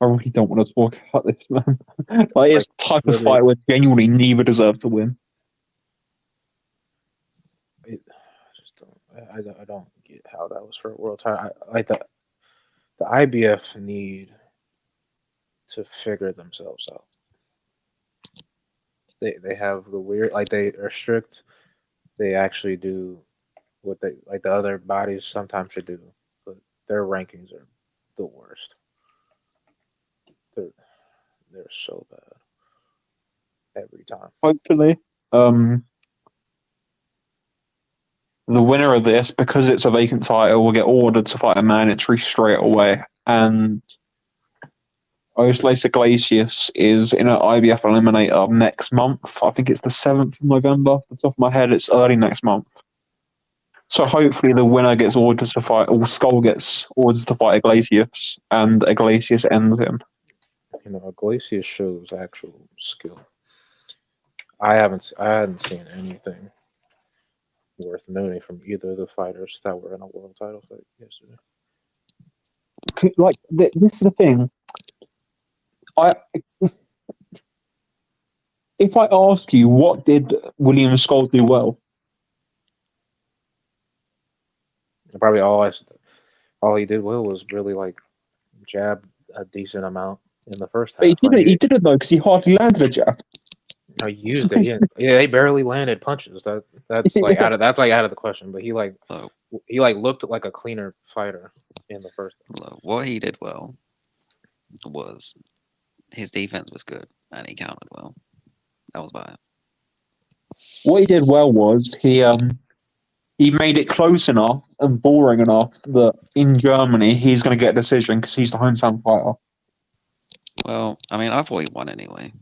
I really don't want to talk about this, man. Like it's the type of really- fight where genuinely neither deserve to win. I just don't. I don't get how that was for a world title. Like the IBF need to figure themselves out. They have the weird like they are strict. They actually do what they like the other bodies sometimes should do, but their rankings are the worst. They're they're so bad every time. Hopefully, the winner of this, because it's a vacant title, will get ordered to fight a mandatory straight away. And Oslas Iglesias is in an IBF eliminator next month. I think it's the 7th of November. Off the top of my head, it's early next month. So hopefully the winner gets ordered to fight, or Skull gets orders to fight Iglesias, and Iglesias ends him. You know, Iglesias shows actual skill. I hadn't seen anything worth noting from either of the fighters that were in a world title fight yesterday. Like this is the thing. If I ask you what did William Skull do well, Probably all he did well was really like jab a decent amount in the first but half. he didn't though because he hardly landed a jab. No, he used it. Yeah, they barely landed punches. That's like out of the question. But he looked like a cleaner fighter in the first. What he did well was his defense was good and he countered well. That was bad. What he did well was he made it close enough and boring enough that in Germany he's going to get a decision because he's the hometown fighter. Well, I mean, I thought he won anyway.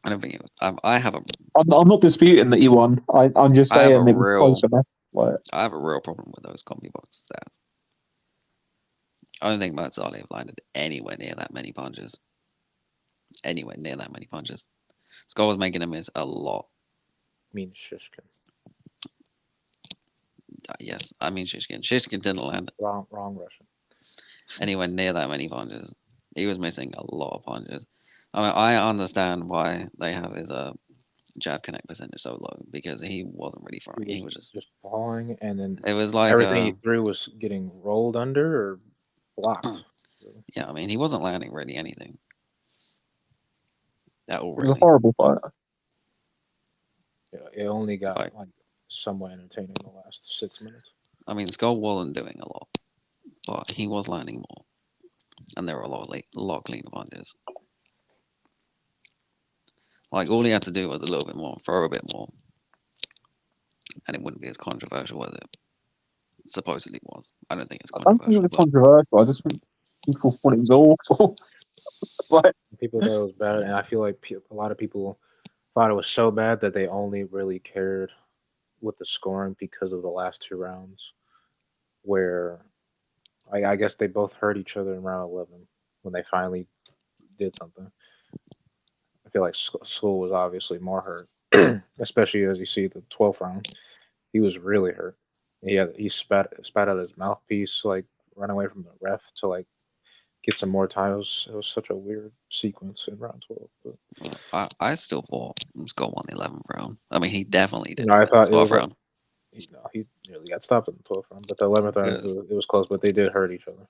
I don't think it was. I have a. I'm not disputing that he won. I'm just I have saying a it was real- close enough. Like, I have a real problem with those combi box stats. I don't think Murtazaliev landed anywhere near that many punches. Anywhere near that many punches. Scull was making him miss a lot. I mean, Shishkin. Yes, I mean Shishkin. Shishkin didn't land Wrong Russian. anywhere near that many punches. He was missing a lot of punches. I mean, I understand why they have his jab connect percentage so low because he wasn't really throwing. He was just. falling, and then It was like everything he threw was getting rolled under or blocked. yeah, I mean, he wasn't landing really anything. That all it was a really. horrible fight. Yeah, it only got Right. like somewhat entertaining in the last 6 minutes. I mean, Skull wasn't doing a lot, but he was landing more, and there were a lot cleaner punches. Like all he had to do was a little bit more, throw a bit more, and it wouldn't be as controversial as it supposedly was. I don't think it's I don't think it controversial. was controversial. I just think people thought it was awful. Like, People thought it was bad, and I feel like a lot of people thought it was so bad that they only really cared with the scoring because of the last 2 rounds, where I guess they both hurt each other in round 11 when they finally did something. I feel like Scull was obviously more hurt, especially as you see the 12th round. He was really hurt. He spat out his mouthpiece, like run away from the ref to like get some more time. It was such a weird sequence in round 12. But I still thought Skull won the 11th round. I mean, he definitely did. no, I thought the 12th round. he nearly got stopped in the 12th round, but the 11th round it was close. But they did hurt each other.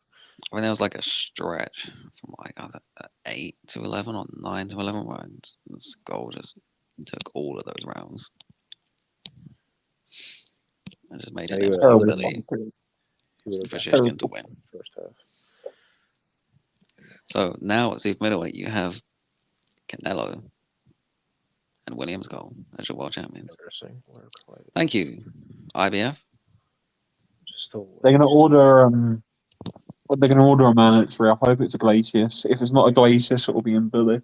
I mean, there was like a stretch from like 8 to 11 or 9 to 11 rounds. Skull just took all of those rounds. And just made it impossibility for Shishkin to win. First half. So now at super middleweight, you have Canelo and William Skull as your world champions. Interesting. Thank you, IBF. they're gonna order they're gonna order a mandatory. I hope it's a Glacius. If it's not a Glacius, it will be in Billy.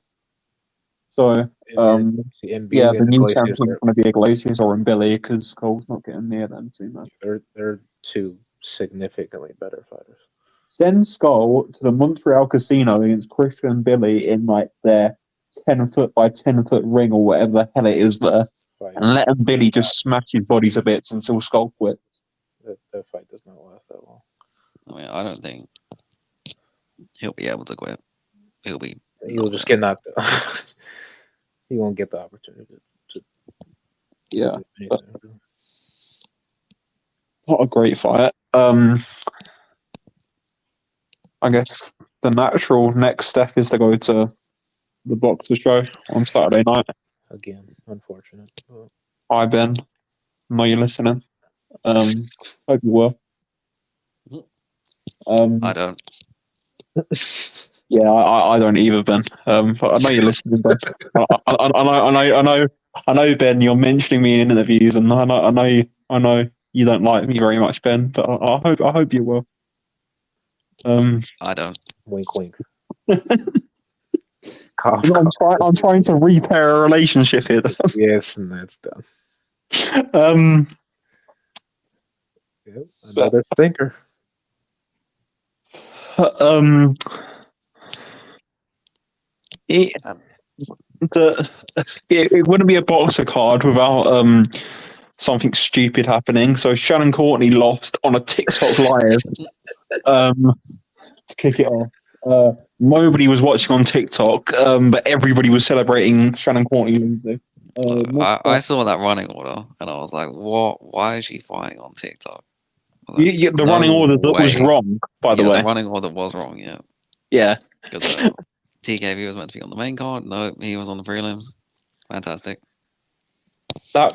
So yeah, the new champion's gonna be a Glacius or in Billy because Cole's not getting near them too much. They're 2 significantly better fighters. Send Skull to the Montreal Casino against Christian and Billy in like their 10-foot by 10-foot ring or whatever the hell it is there, and let them Billy just smash his body to bits until Skull quits. That fight does not last that long. I mean, I don't think he'll be able to quit. He'll just get knocked out. He won't get the opportunity to yeah. What a great fight. I guess the natural next step is to go to the Boxer show on Saturday night. Again, unfortunate. Hi, Ben. I know you're listening. Hope you will. I don't. Yeah, I don't either, Ben. But I know you're listening, Ben. I know, Ben. You're mentioning me in interviews, and I know you don't like me very much, Ben. But I hope you will. I don't. Wink, wink. I'm trying to repair a relationship here. Yes, and that's done. Yep, another thinker. It wouldn't be a Boxer card without something stupid happening. So Shannon Courtney lost on a TikTok live. To kick it off. Nobody was watching on TikTok, but everybody was celebrating Shannon Courtney losing. I saw that running order and I was like, "What? Why is she fighting on TikTok?" The running order that was wrong, by the way. The running order was wrong. Yeah. Yeah. Because TKV was meant to be on the main card. No, he was on the prelims. Fantastic. Yeah.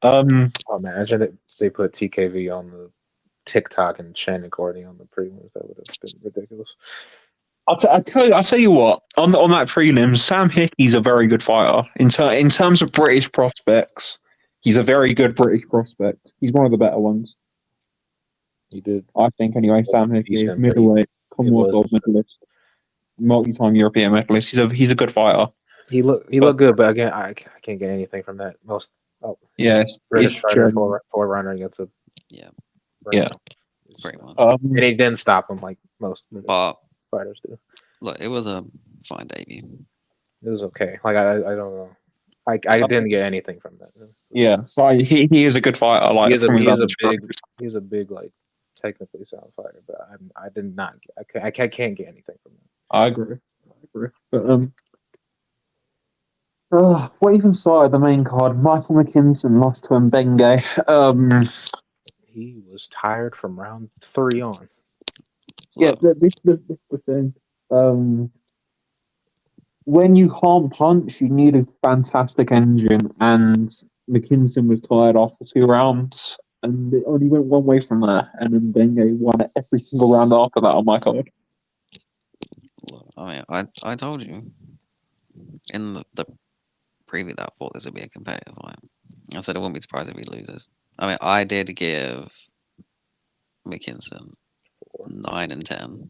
Imagine that they put TKV on the TikTok and Shannon Courtney on the prelims. That would have been ridiculous. I'll tell you what. On that prelim, Sam Hickey's a very good fighter. In terms of British prospects, he's a very good British prospect. He's one of the better ones, He did. I think. Anyway, Sam Hickey, Decent, but middleweight, it Commonwealth was. gold medalist, multi-time European medalist. He's a good fighter. He looked good, but again, I can't get anything from that. Yeah, British it's fighter German. for runner against a Yeah, Yeah. pretty much. And he didn't stop him like most British But fighters do. look, it was a fine debut. It was okay. Like I don't know. I didn't get anything from that. Yeah, so he is a good fighter. Like from his He is a big like technically sound fighter, but I did not. I can't get anything from that. I agree. But what even started the main card? Michael McKinson lost to Mbenge. He was tired from round 3 on. Yeah, Look, this the thing. When you can't punch, you need a fantastic engine, and McKinson was tired after 2 rounds, and it only went one way from there, and then Mbenge won every single round after that on my card. I mean, I told you in the preview that I thought this would be a competitive fight. I said I wouldn't be surprised if he loses. I mean, I did give McKinson 9 and 10,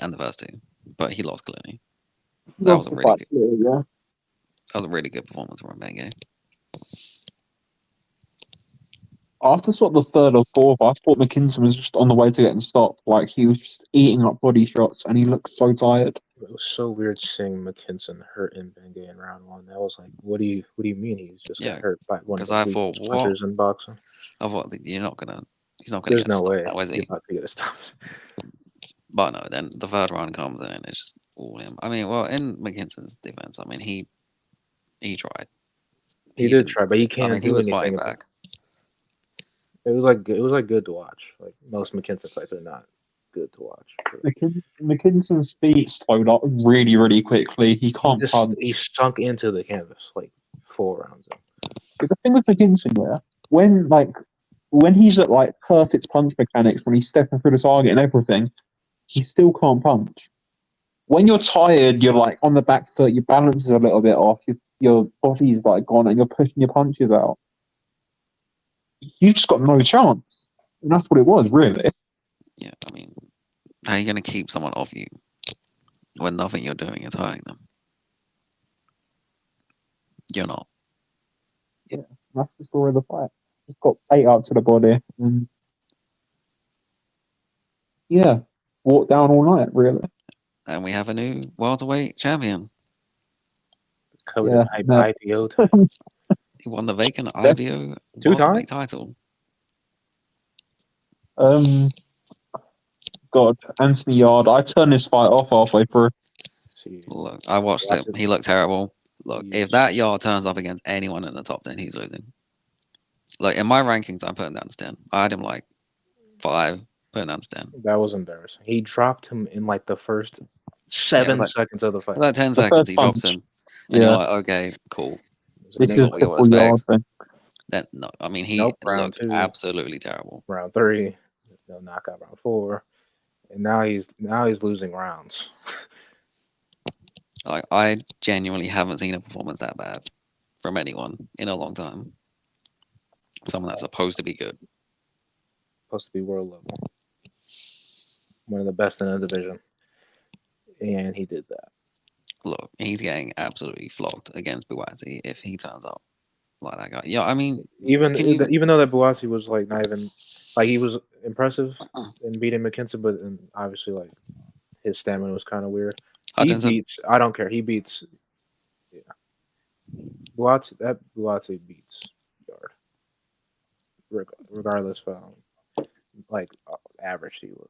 and the first 2, but he lost clearly. That was a really good. Yeah. That was a really good performance from Mbenge. After sort of the third or fourth, I thought McKinson was just on the way to getting stopped. Like he was just eating up body shots, and he looked so tired. It was so weird seeing McKinson hurt Mbenge in round 1. That was like, what do you mean he's just got hurt by one of the thought, punchers in boxing? I thought you're not gonna. He's not gonna. There's get no stopped way now, is he? he's not gonna get stopped. But no, then the third round comes in and it's just all him. I mean, well, in McKinson's defense, I mean, he tried. He did try, but he can't. I mean, he was fighting back. It was like good to watch. Like most McKinson fights are not good to watch. McKinson's feet slowed up really, really quickly. He can't punch. He sunk into the canvas like 4 rounds in. But the thing with McKinson, when he's at like perfect punch mechanics, when he's stepping through the target and everything, he still can't punch. When you're tired, you're like on the back foot, your balance is a little bit off, your body's like gone, and you're pushing your punches out. You just got no chance, and that's what it was, really. Yeah, I mean, how are you gonna keep someone off you when nothing you're doing is hurting them? You're not. Yeah, that's the story of the fight. Just got 8 out to the body, and yeah, walked down all night, really. And we have a new welterweight champion. Coveted IBO title. He won the vacant IBO 2 welterweight times title. God, Anthony Yard. I turned this fight off halfway through. Look, I watched it. He looked terrible. Look, if that Yard turns up against anyone in the top 10, he's losing. Like in my rankings, I put him down to 10. I had him like 5, put him down to 10. That was embarrassing. He dropped him in like the first 7 seconds of the fight. Like 10 seconds, he drops him. And you're like, okay, cool. This is what we all expect. Yard. That no, I mean he looked absolutely terrible. Round 3, no knockout. Round 4, and now he's losing rounds. Like I genuinely haven't seen a performance that bad from anyone in a long time. Someone that's supposed to be good, supposed to be world level, one of the best in the division, and he did that. Look, he's getting absolutely flogged against Buatsi if he turns up like that guy. Yeah, I mean, even though that Buatsi was like not even like he was impressive in beating McKinson, but obviously like his stamina was kind of weird. He beats. I don't care. He beats. Yeah, Buatsi beats Yard, regardless of like average he was.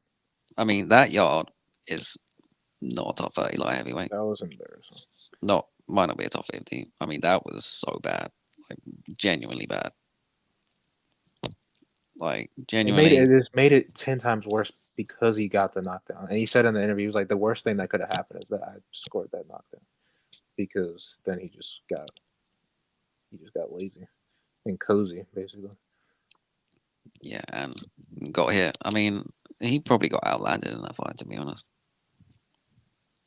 I mean, that Yard is not a top 30 light heavyweight. That was embarrassing. Might not be a top 50. I mean, that was so bad, like genuinely bad. Like genuinely, it just made it 10 times worse because he got the knockdown. And he said in the interview, he was like, the worst thing that could have happened is that I scored that knockdown, because then he just got lazy and cozy, basically. Yeah, and got hit. I mean, he probably got outlanded in that fight, to be honest.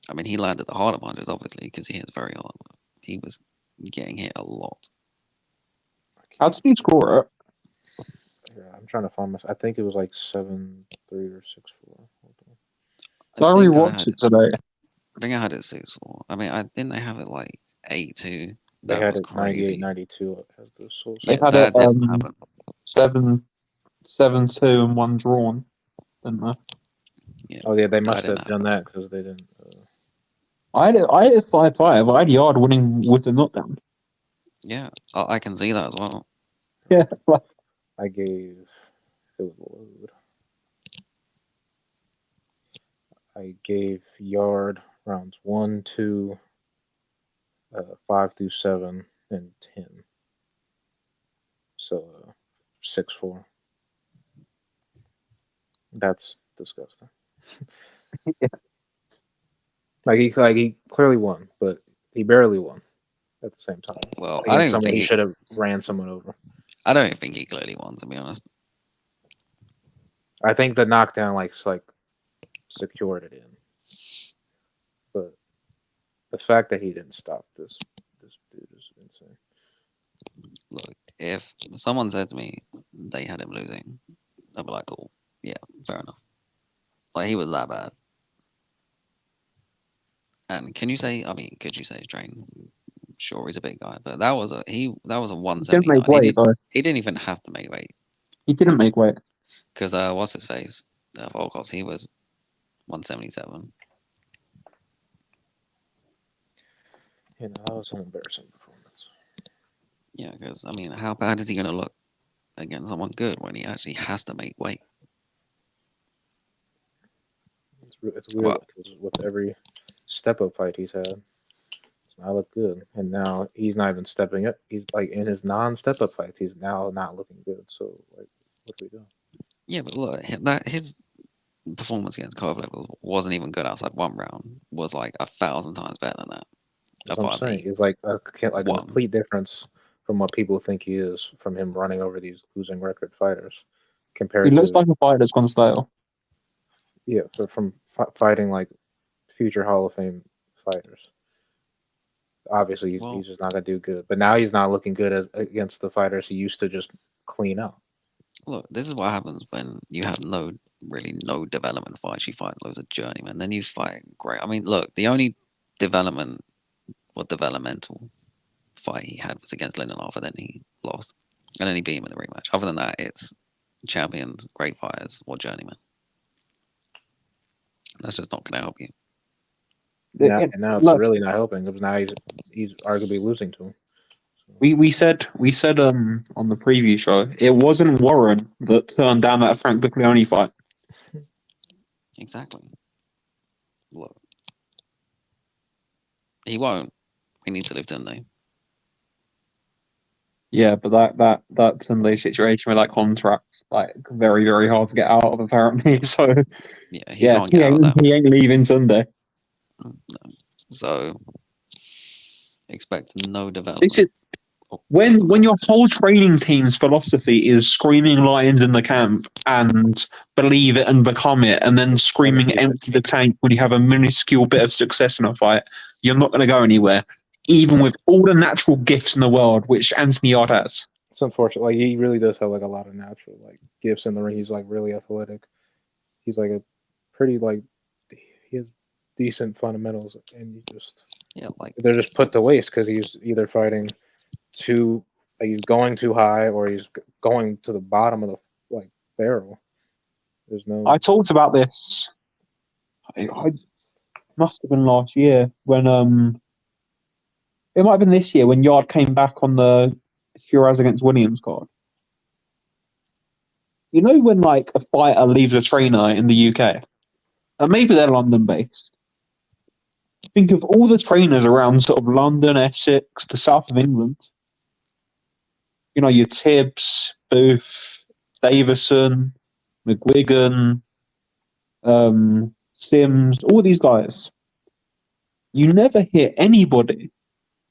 I mean, he landed the harder punches, obviously, because he hits very hard. But he was getting hit a lot. How did he score it? Yeah, I'm trying to find my. I think it was like 7-3 or 6-4. I rewatched it today. I think I had it 6-4. I mean, didn't they have it like 8-2? They That had was it crazy. 98-92 as the source. They Yeah, had that it didn't happen. 7-2 and 1 drawn, didn't they? Yeah. Oh yeah, they that must didn't have done that because they didn't. I had it 5-5. I had Yard winning with the knockdown. Yeah, I can see that as well. Yeah, I gave. It was load. I gave Yard rounds 1, 2, 5 through 7, and 10. So 6-4. That's disgusting. Yeah. Like he clearly won, but he barely won at the same time. Well, Against I don't someone think he should have ran someone over. I don't think he clearly won, to be honest. I think the knockdown like secured it in, but the fact that he didn't stop this dude is insane. Look, if someone said to me they had him losing, I'd be like, cool, yeah, fair enough. Like, he was that bad. And could you say he's trained? Sure, he's a big guy, but that was a He didn't 170 make guy. weight, though. He didn't even have to make weight He didn't make weight. because what's his face? Volkov's, he was 177. You know, that was an embarrassing performance. Yeah, because I mean, how bad is he going to look against someone good when he actually has to make weight? It's weird because with every step up fight he's had, it's not look good, and now he's not even stepping up. He's like in his non step up fights, he's now not looking good. So like, what do we do? Yeah, but look, his performance against Kovalev wasn't even good outside one round. Was like 1,000 times better than that. That's what I'm saying. It's like a complete difference from what people think he is from him running over these losing record fighters compared He looks to like a fighter that's gone stale. yeah, from fighting like future Hall of Fame fighters. Obviously, he's just not gonna do good. But now he's not looking good against the fighters he used to just clean out. Look, this is what happens when you have no development fights. You fight loads of journeymen, then you fight great. I mean, look, the only developmental fight he had was against Lyndon Arthur, then he lost. And then he beat him in the rematch. Other than that, it's champions, great fighters, or journeymen. That's just not going to help you. Now it's really not helping because now he's arguably losing to him. We said on the preview show it wasn't Warren that turned down that Frank Bucleone fight. Exactly. Look, he won't. We need to live Tunde. Yeah, but that Tunde situation with that contract, like very, very hard to get out of apparently. So yeah, he can't get out of that. He ain't leaving Tunde. No. So expect no development. When your whole training team's philosophy is screaming lions in the camp and believe it and become it, and then screaming empty the tank when you have a minuscule bit of success in a fight, you're not going to go anywhere, even with all the natural gifts in the world, which Anthony Yard has. It's unfortunate. Like he really does have like a lot of natural like gifts in the ring. He's like really athletic. He's like a pretty like he has decent fundamentals, and you just they're just put to waste because he's either fighting he's going too high or he's going to the bottom of the barrel. There's no. I talked about this. I must have been last year when it might have been this year when Yard came back on the Shiraz against Williams card. You know when like a fighter leaves a trainer in the UK, and maybe they're London based. Think of all the trainers around sort of London, Essex, the south of England. You know, your Tibbs, Booth, Davison, McGuigan, Sims, all these guys. You never hear anybody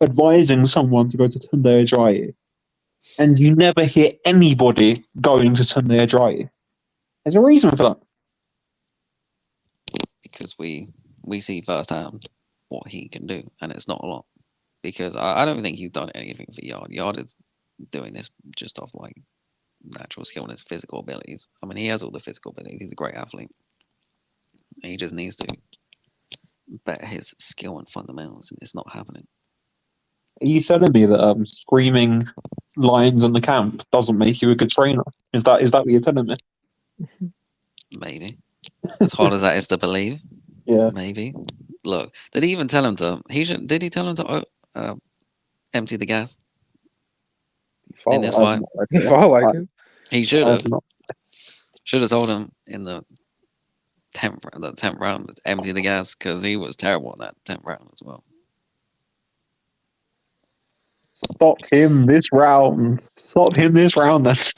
advising someone to go to Tunde Ajayi. And you never hear anybody going to Tunde Ajayi. There's a reason for that. because we see firsthand what he can do, and it's not a lot. Because I don't think he's done anything for Yard. Yard is doing this just off like natural skill and his physical abilities. I mean, he has all the physical abilities. He's a great athlete. He just needs to better his skill and fundamentals, and it's not happening. Are you telling me that screaming lines in the camp doesn't make you a good trainer? Is that what you're telling me? Maybe. As hard as that is to believe, Yeah. maybe. Look, did he even tell him to? Did he tell him to empty the gas in this fight? He fought like it. He should have. Should have told him in the 10th round to empty the gas, because he was terrible in that 10th round as well. Stop him this round. Stop him this round. That's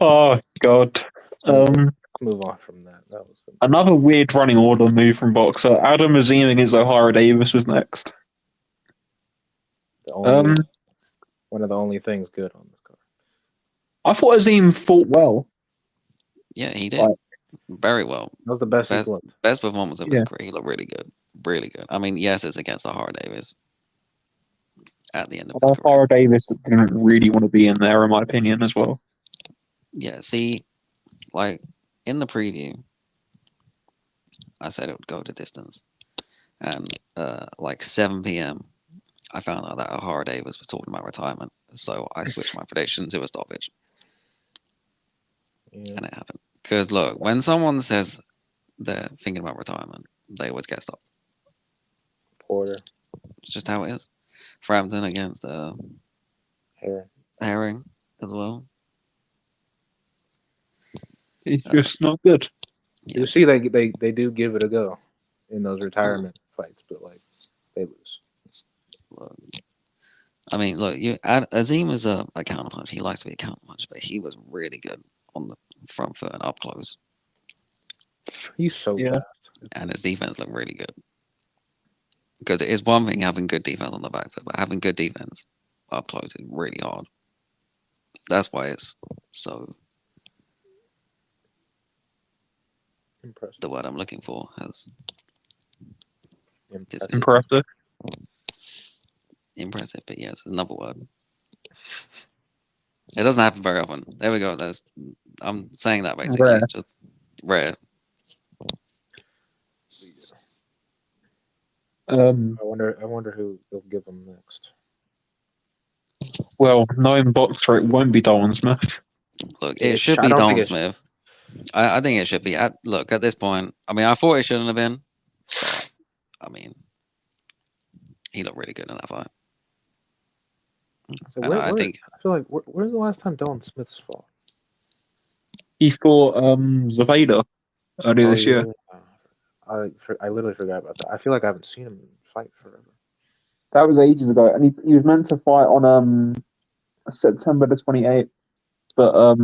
Oh God. Let's move on from that. That was Another weird running order move from Boxer. Adam Azim against O'Hara Davis was next. the only, one of the only things good on this card. I thought Azim fought well. Yeah, he did. Right. Very well. That was the best he's looked. Best performance of his career. He looked really good. Really good. I mean, yes, it's against O'Hara Davis at the end of his career. O'Hara Davis didn't really want to be in there, in my opinion, as well. Yeah, see, like, in the preview, I said it would go to distance. And, like, 7 p.m., I found out that O'Hara Davis was talking about retirement. So I switched my prediction to a stoppage. Yeah. And it happened. Because, look, when someone says they're thinking about retirement, they always get stopped. Porter. It's just how it is. Frampton against Herring as well. It's just not good. Yeah. You see, they do give it a go in those retirement fights, but like they lose. Look, I mean, look, Azim is a counterpunch. He likes to be a counterpunch, but he was really good on the front foot and up close. He's so fast. And his defense looked really good. Because it is one thing having good defense on the back foot, but having good defense up close is really hard. That's why it's so. Impressive. The word I'm looking for has Impressive. Impressive, but yes, another word. It doesn't happen very often. There we go. I'm saying that basically. Rare. Just rare. I wonder who they'll give them next. Well, knowing Boxer, it won't be Dolan Smith. Look, it should be Dolan Smith. I think it should be. Look, at this point, I mean, I thought it shouldn't have been. But, I mean, he looked really good in that fight. So I feel like where's the last time Dolan Smith's fought? He fought Saavedra earlier this year. I literally forgot about that. I feel like I haven't seen him fight forever. That was ages ago, and he was meant to fight on September the 28th, but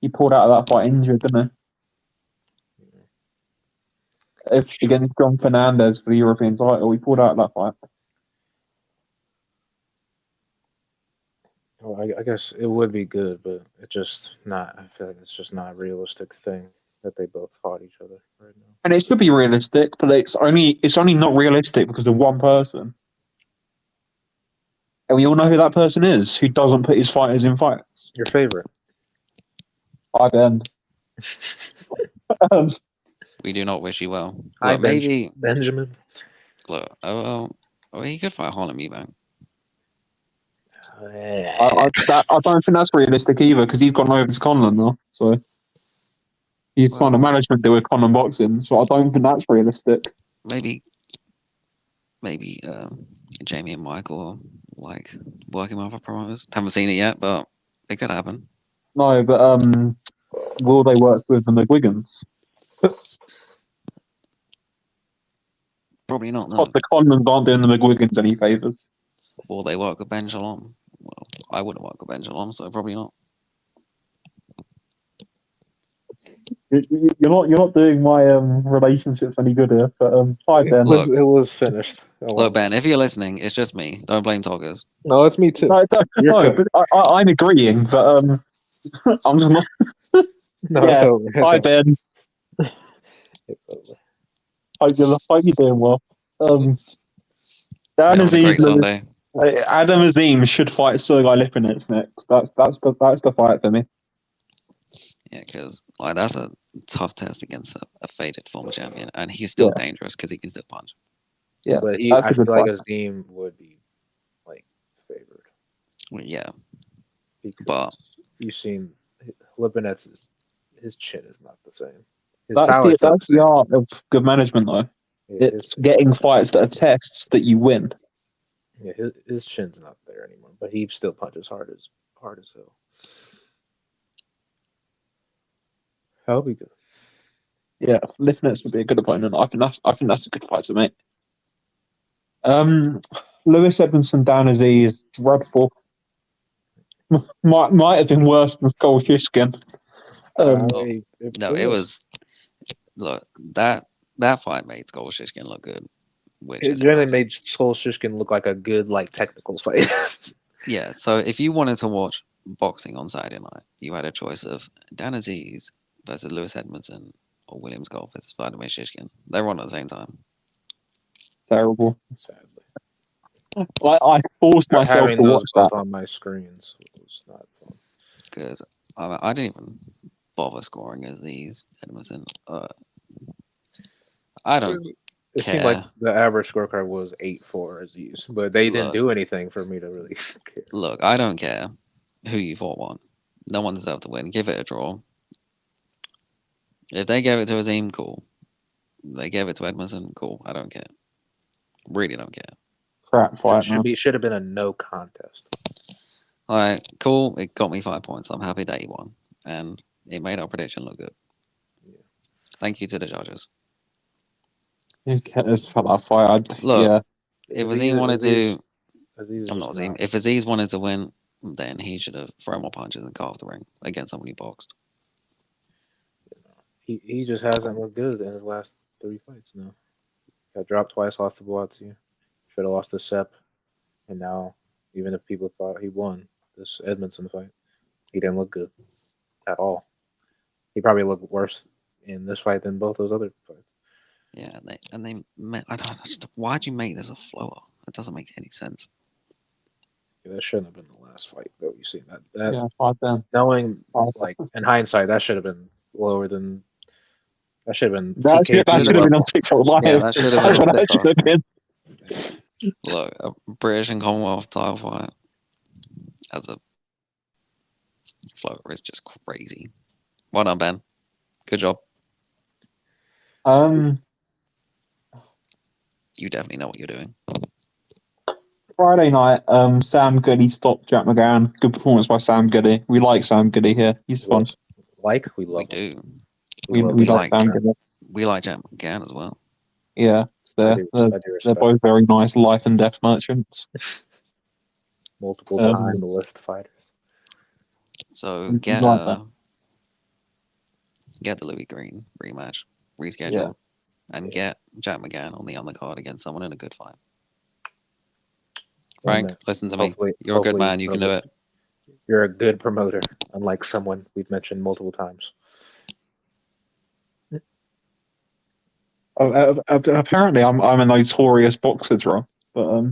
he pulled out of that fight injured, didn't he? If against John Fernandez for the European title, he pulled out of that fight. Well, I guess it would be good, but it's just not. I feel like it's just not a realistic thing that they both fought each other right now. And it should be realistic, but it's only not realistic because of one person. And we all know who that person is, who doesn't put his fighters in fights. Your favorite? Hi, Ben. We do not wish you well. Hi, Look, maybe Benjamin. Look, he could fight Holland Eubank. I don't think that's realistic either, because he's gone over to Conlan now. So he's signed a management deal with Conlan Boxing. So I don't think that's realistic. Maybe Jamie and Michael like working with other promoters. Haven't seen it yet, but it could happen. No, but will they work with the McGuigans? Probably not. No. The Conlans aren't doing the McGuigans any favours. Will they work with Ben Shalom? Well, I wouldn't work with Ben Shalom, so probably not. You're not doing my relationships any good here. But hi, Ben. It was finished. Look, Ben, if you're listening, it's just me. Don't blame Toggers. No, it's me too. No, but I'm agreeing, but I'm just not. No, it's over. Hi, Ben. It's over. Hope you're doing well. Dan Having a Azim, great Sunday. Adam Azim should fight Sergei Lipinets next. That's the fight for me. Yeah, because like that's a tough test against a faded former champion, and he's Yeah. still dangerous because he can still punch. Yeah, But that's I a good feel like fight. Azim would be like favored Well, yeah, because but you've seen Lipinets his chin is not the same. His That's power is still the the same. art of good management, though. Yeah, It's getting fights that are tests that you win. Yeah, his chin's not there anymore, but he still punches hard as hell. That'll be good. Yeah, Lipinets would be a good opponent. I think that's a good fight to make. Lewis Edmondson Dan Aziz is dreadful. Might have been worse than Skull Shishkin. no, it was. Look, that fight made Scull Shishkin look good, which It is generally impressive. made Scull Shishkin look like a good technical fight. Yeah, so if you wanted to watch boxing on Saturday night, you had a choice of Dan Aziz versus Lewis Edmondson or William Skull versus Vladimir Shishkin. They were on at the same time. Terrible. Sadly, I forced myself having to those watch both that. on my screens was not fun. Because I didn't even bother scoring Aziz Edmondson. I don't It care. seemed like the average scorecard was 8-4 Aziz, but they didn't Look. do anything for me to really care. Look, I don't care who you fought won. No one deserved to win. Give it a draw. If they gave it to Azim, cool. They gave it to Edmondson, cool. I don't care. Really don't care. Crap fight, man. Should have been a no contest. All right, cool. It got me 5 points. I'm happy that he won, and it made our prediction look good. Yeah. Thank you to the judges. Who cares for that fight? Look, Yeah. if Azim wanted to, Aziz I'm is not Azim. not. If Aziz wanted to win, then he should have thrown more punches and got off the ring against somebody boxed. He just hasn't looked good in his last 3 fights now. Got dropped twice, lost to Boatsy. Should have lost to Sepp. And now, even if people thought he won this Edmondson fight, he didn't look good at all. He probably looked worse in this fight than both those other fights. Yeah, I don't. Why'd you make this a flower? It doesn't make any sense. Yeah, that shouldn't have been the last fight that we seen. That Yeah, fight then. knowing in hindsight, that should have been lower than. That should have been That should have been on TikTok Live. Yeah, that should have That's been what on that should have been. Look, a British and Commonwealth title fight as a floater is just crazy. Well done, Ben. Good job. You definitely know what you're doing. Friday night, Sam Goody stopped Jack McGann. Good performance by Sam Goody. We like Sam Goody here. He's fun. We love We do. We like Sam Goody. We like Jack McGann as well. Yeah, they're both very nice life and death merchants. Multiple time list fighters. So get the Louis Green rematch, reschedule, and get Jack McGann on the undercard against someone in a good fight. Frank, listen to me. You're a good man. You can do it. You're a good promoter, unlike someone we've mentioned multiple times. Apparently, I'm a notorious boxer draw, but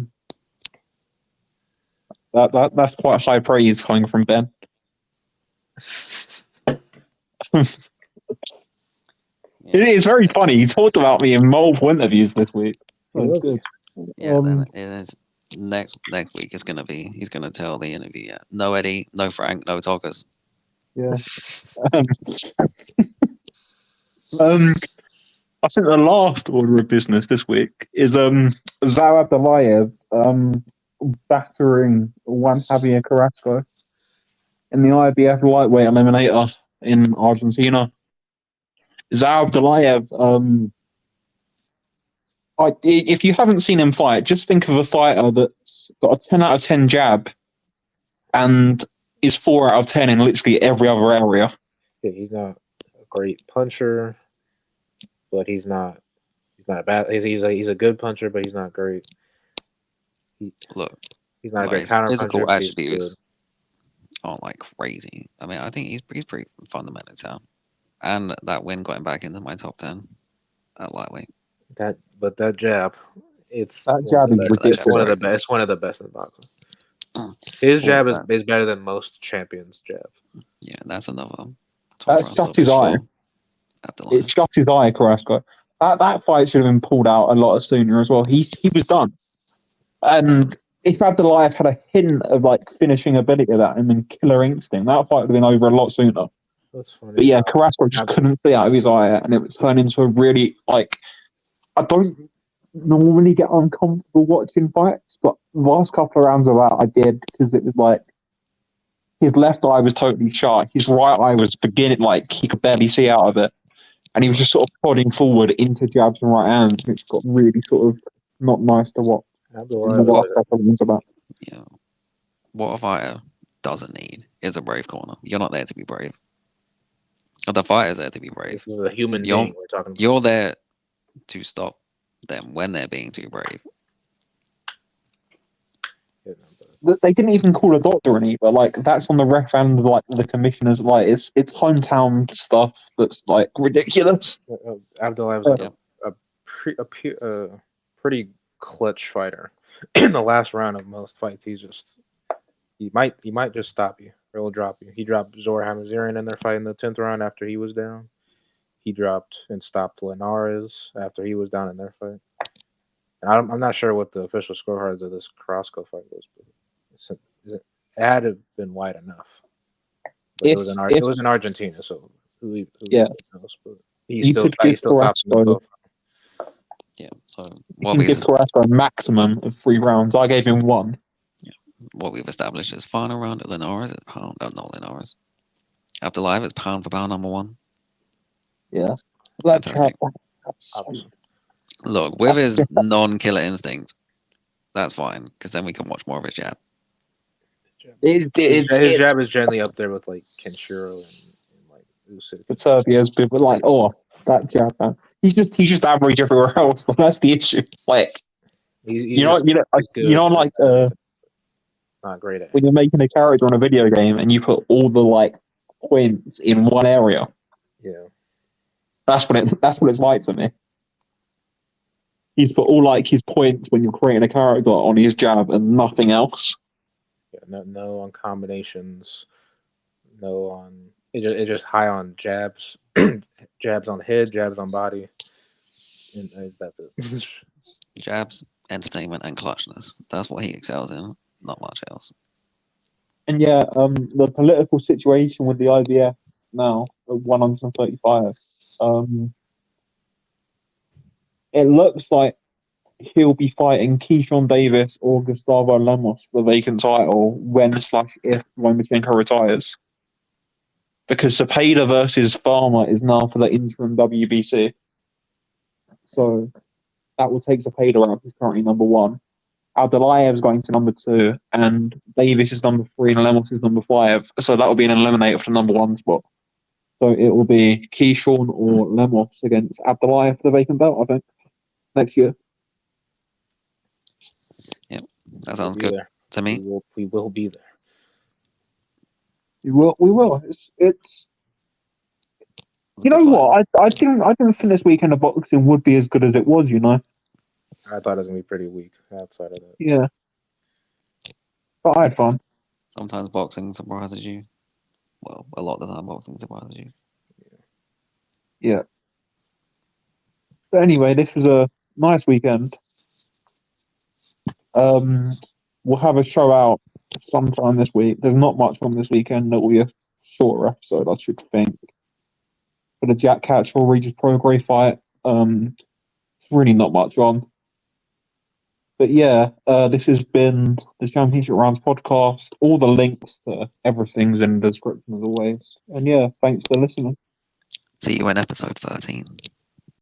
that's quite high praise coming from Ben. It's very funny. He talked about me in multiple interviews this week. That's good. Yeah, then it is next week. He's gonna tell the interview. Yeah, no Eddie, no Frank, no talkers. Yeah. I think the last order of business this week is Zao Abdullayev battering Juan Javier Carrasco in the IBF lightweight eliminator in Argentina. Zao Abdullayev, if you haven't seen him fight, just think of a fighter that's got a 10 out of 10 jab and is 4 out of 10 in literally every other area. Yeah, he's not a great puncher, but he's not a bad. He's a good puncher, but he's not great. He's not a great counter physical puncher. Attributes aren't like crazy. I mean, I think he's pretty fundamentally sound. And that win got him back into my top 10 at lightweight. But that jab, it's That one of jab the is best. It's ridiculous. one of the best. It's one of the best in boxing. His Well, jab is better than most champions' jab. Yeah, that's another top That round shut his eye. It shut his eye, Carrasco. That fight should have been pulled out a lot sooner as well. He was done. And if Abdullayev had a hint of like finishing ability about him and killer instinct, that fight would have been over a lot sooner. That's funny. But yeah, Carrasco just couldn't see out of his eye, and it would turn into a really like. I don't normally get uncomfortable watching fights, but the last couple of rounds of that I did because it was like his left eye was totally shut, his right eye was beginning like he could barely see out of it, and he was just sort of plodding forward into jabs and right hands, which got really sort of not nice to watch. Abdullayev, Yeah. What a fighter doesn't need is a brave corner. You're not there to be brave. The fighter's there to be brave. this is a human being we're talking about. You're there to stop them when they're being too brave. They didn't even call a doctor in either. Like that's on the ref and like the commissioners. Like it's hometown stuff that's like ridiculous. Abdullayev was a pretty clutch fighter. In the last round of most fights, he might just stop you or he'll drop you. He dropped Zor Hamazarian in their fight in the 10th round after he was down. He dropped and stopped Linares after he was down in their fight. And I'm not sure what the official scorecards of this Carrasco fight was, but it had to have been wide enough. But it was in Argentina, so who knows? But he still stopped him in the 12th round. Yeah, so you can give Carrasco a maximum of 3 rounds. I gave him 1. Yeah, what we've established is final round at Linares is pound. Not Linares. Abdullayev is pound for pound number 1. Yeah, fantastic. Look, with his non-killer instinct, that's fine because then we can watch more of his jab. His jab is generally up there with like Kenshiro and like Usyk. But Serbia's been like, that jab, man. He's just average everywhere else. That's the issue. Like, he's not great at it. When you're making a character on a video game and you put all the like points in one area. Yeah, that's what it's like to me. He's put all like his points when you're creating a character on his jab and nothing else. Yeah, no on combinations, no on. It's just high on jabs, jabs on head, jabs on body, and that's it. Jabs, entertainment, and clutchness. That's what he excels in. Not much else. And yeah, the political situation with the IBF now at 135. It looks like he'll be fighting Keyshawn Davis or Gustavo Lemos for the vacant title when/if Lomachenko retires. Because Cepeda versus Farmer is now for the interim WBC. So that will take Cepeda out. He's currently number 1. Abdullayev is going to number 2, and Davis is number 3, and Lemos is number 5. So that will be an eliminator for the number 1 spot. So it will be Keyshawn or Lemos against Abdullayev for the vacant belt, I think, next year. Yeah, that sounds good to me. We will be there. We will. It's. You know what? I didn't think this weekend of boxing would be as good as it was. You know. I thought it was gonna be pretty weak outside of that. Yeah. But I had fun. Sometimes boxing surprises you. Well, a lot of the time boxing surprises you. Yeah. But anyway, this was a nice weekend. We'll have a show out sometime this week. There's not much on this weekend. That will be a shorter episode, I should think. For the Jack Catchall Regis Prograis fight, it's really not much on. But yeah, this has been the Championship Rounds podcast. All the links to everything's in the description as always. And yeah, thanks for listening. See you in episode 13.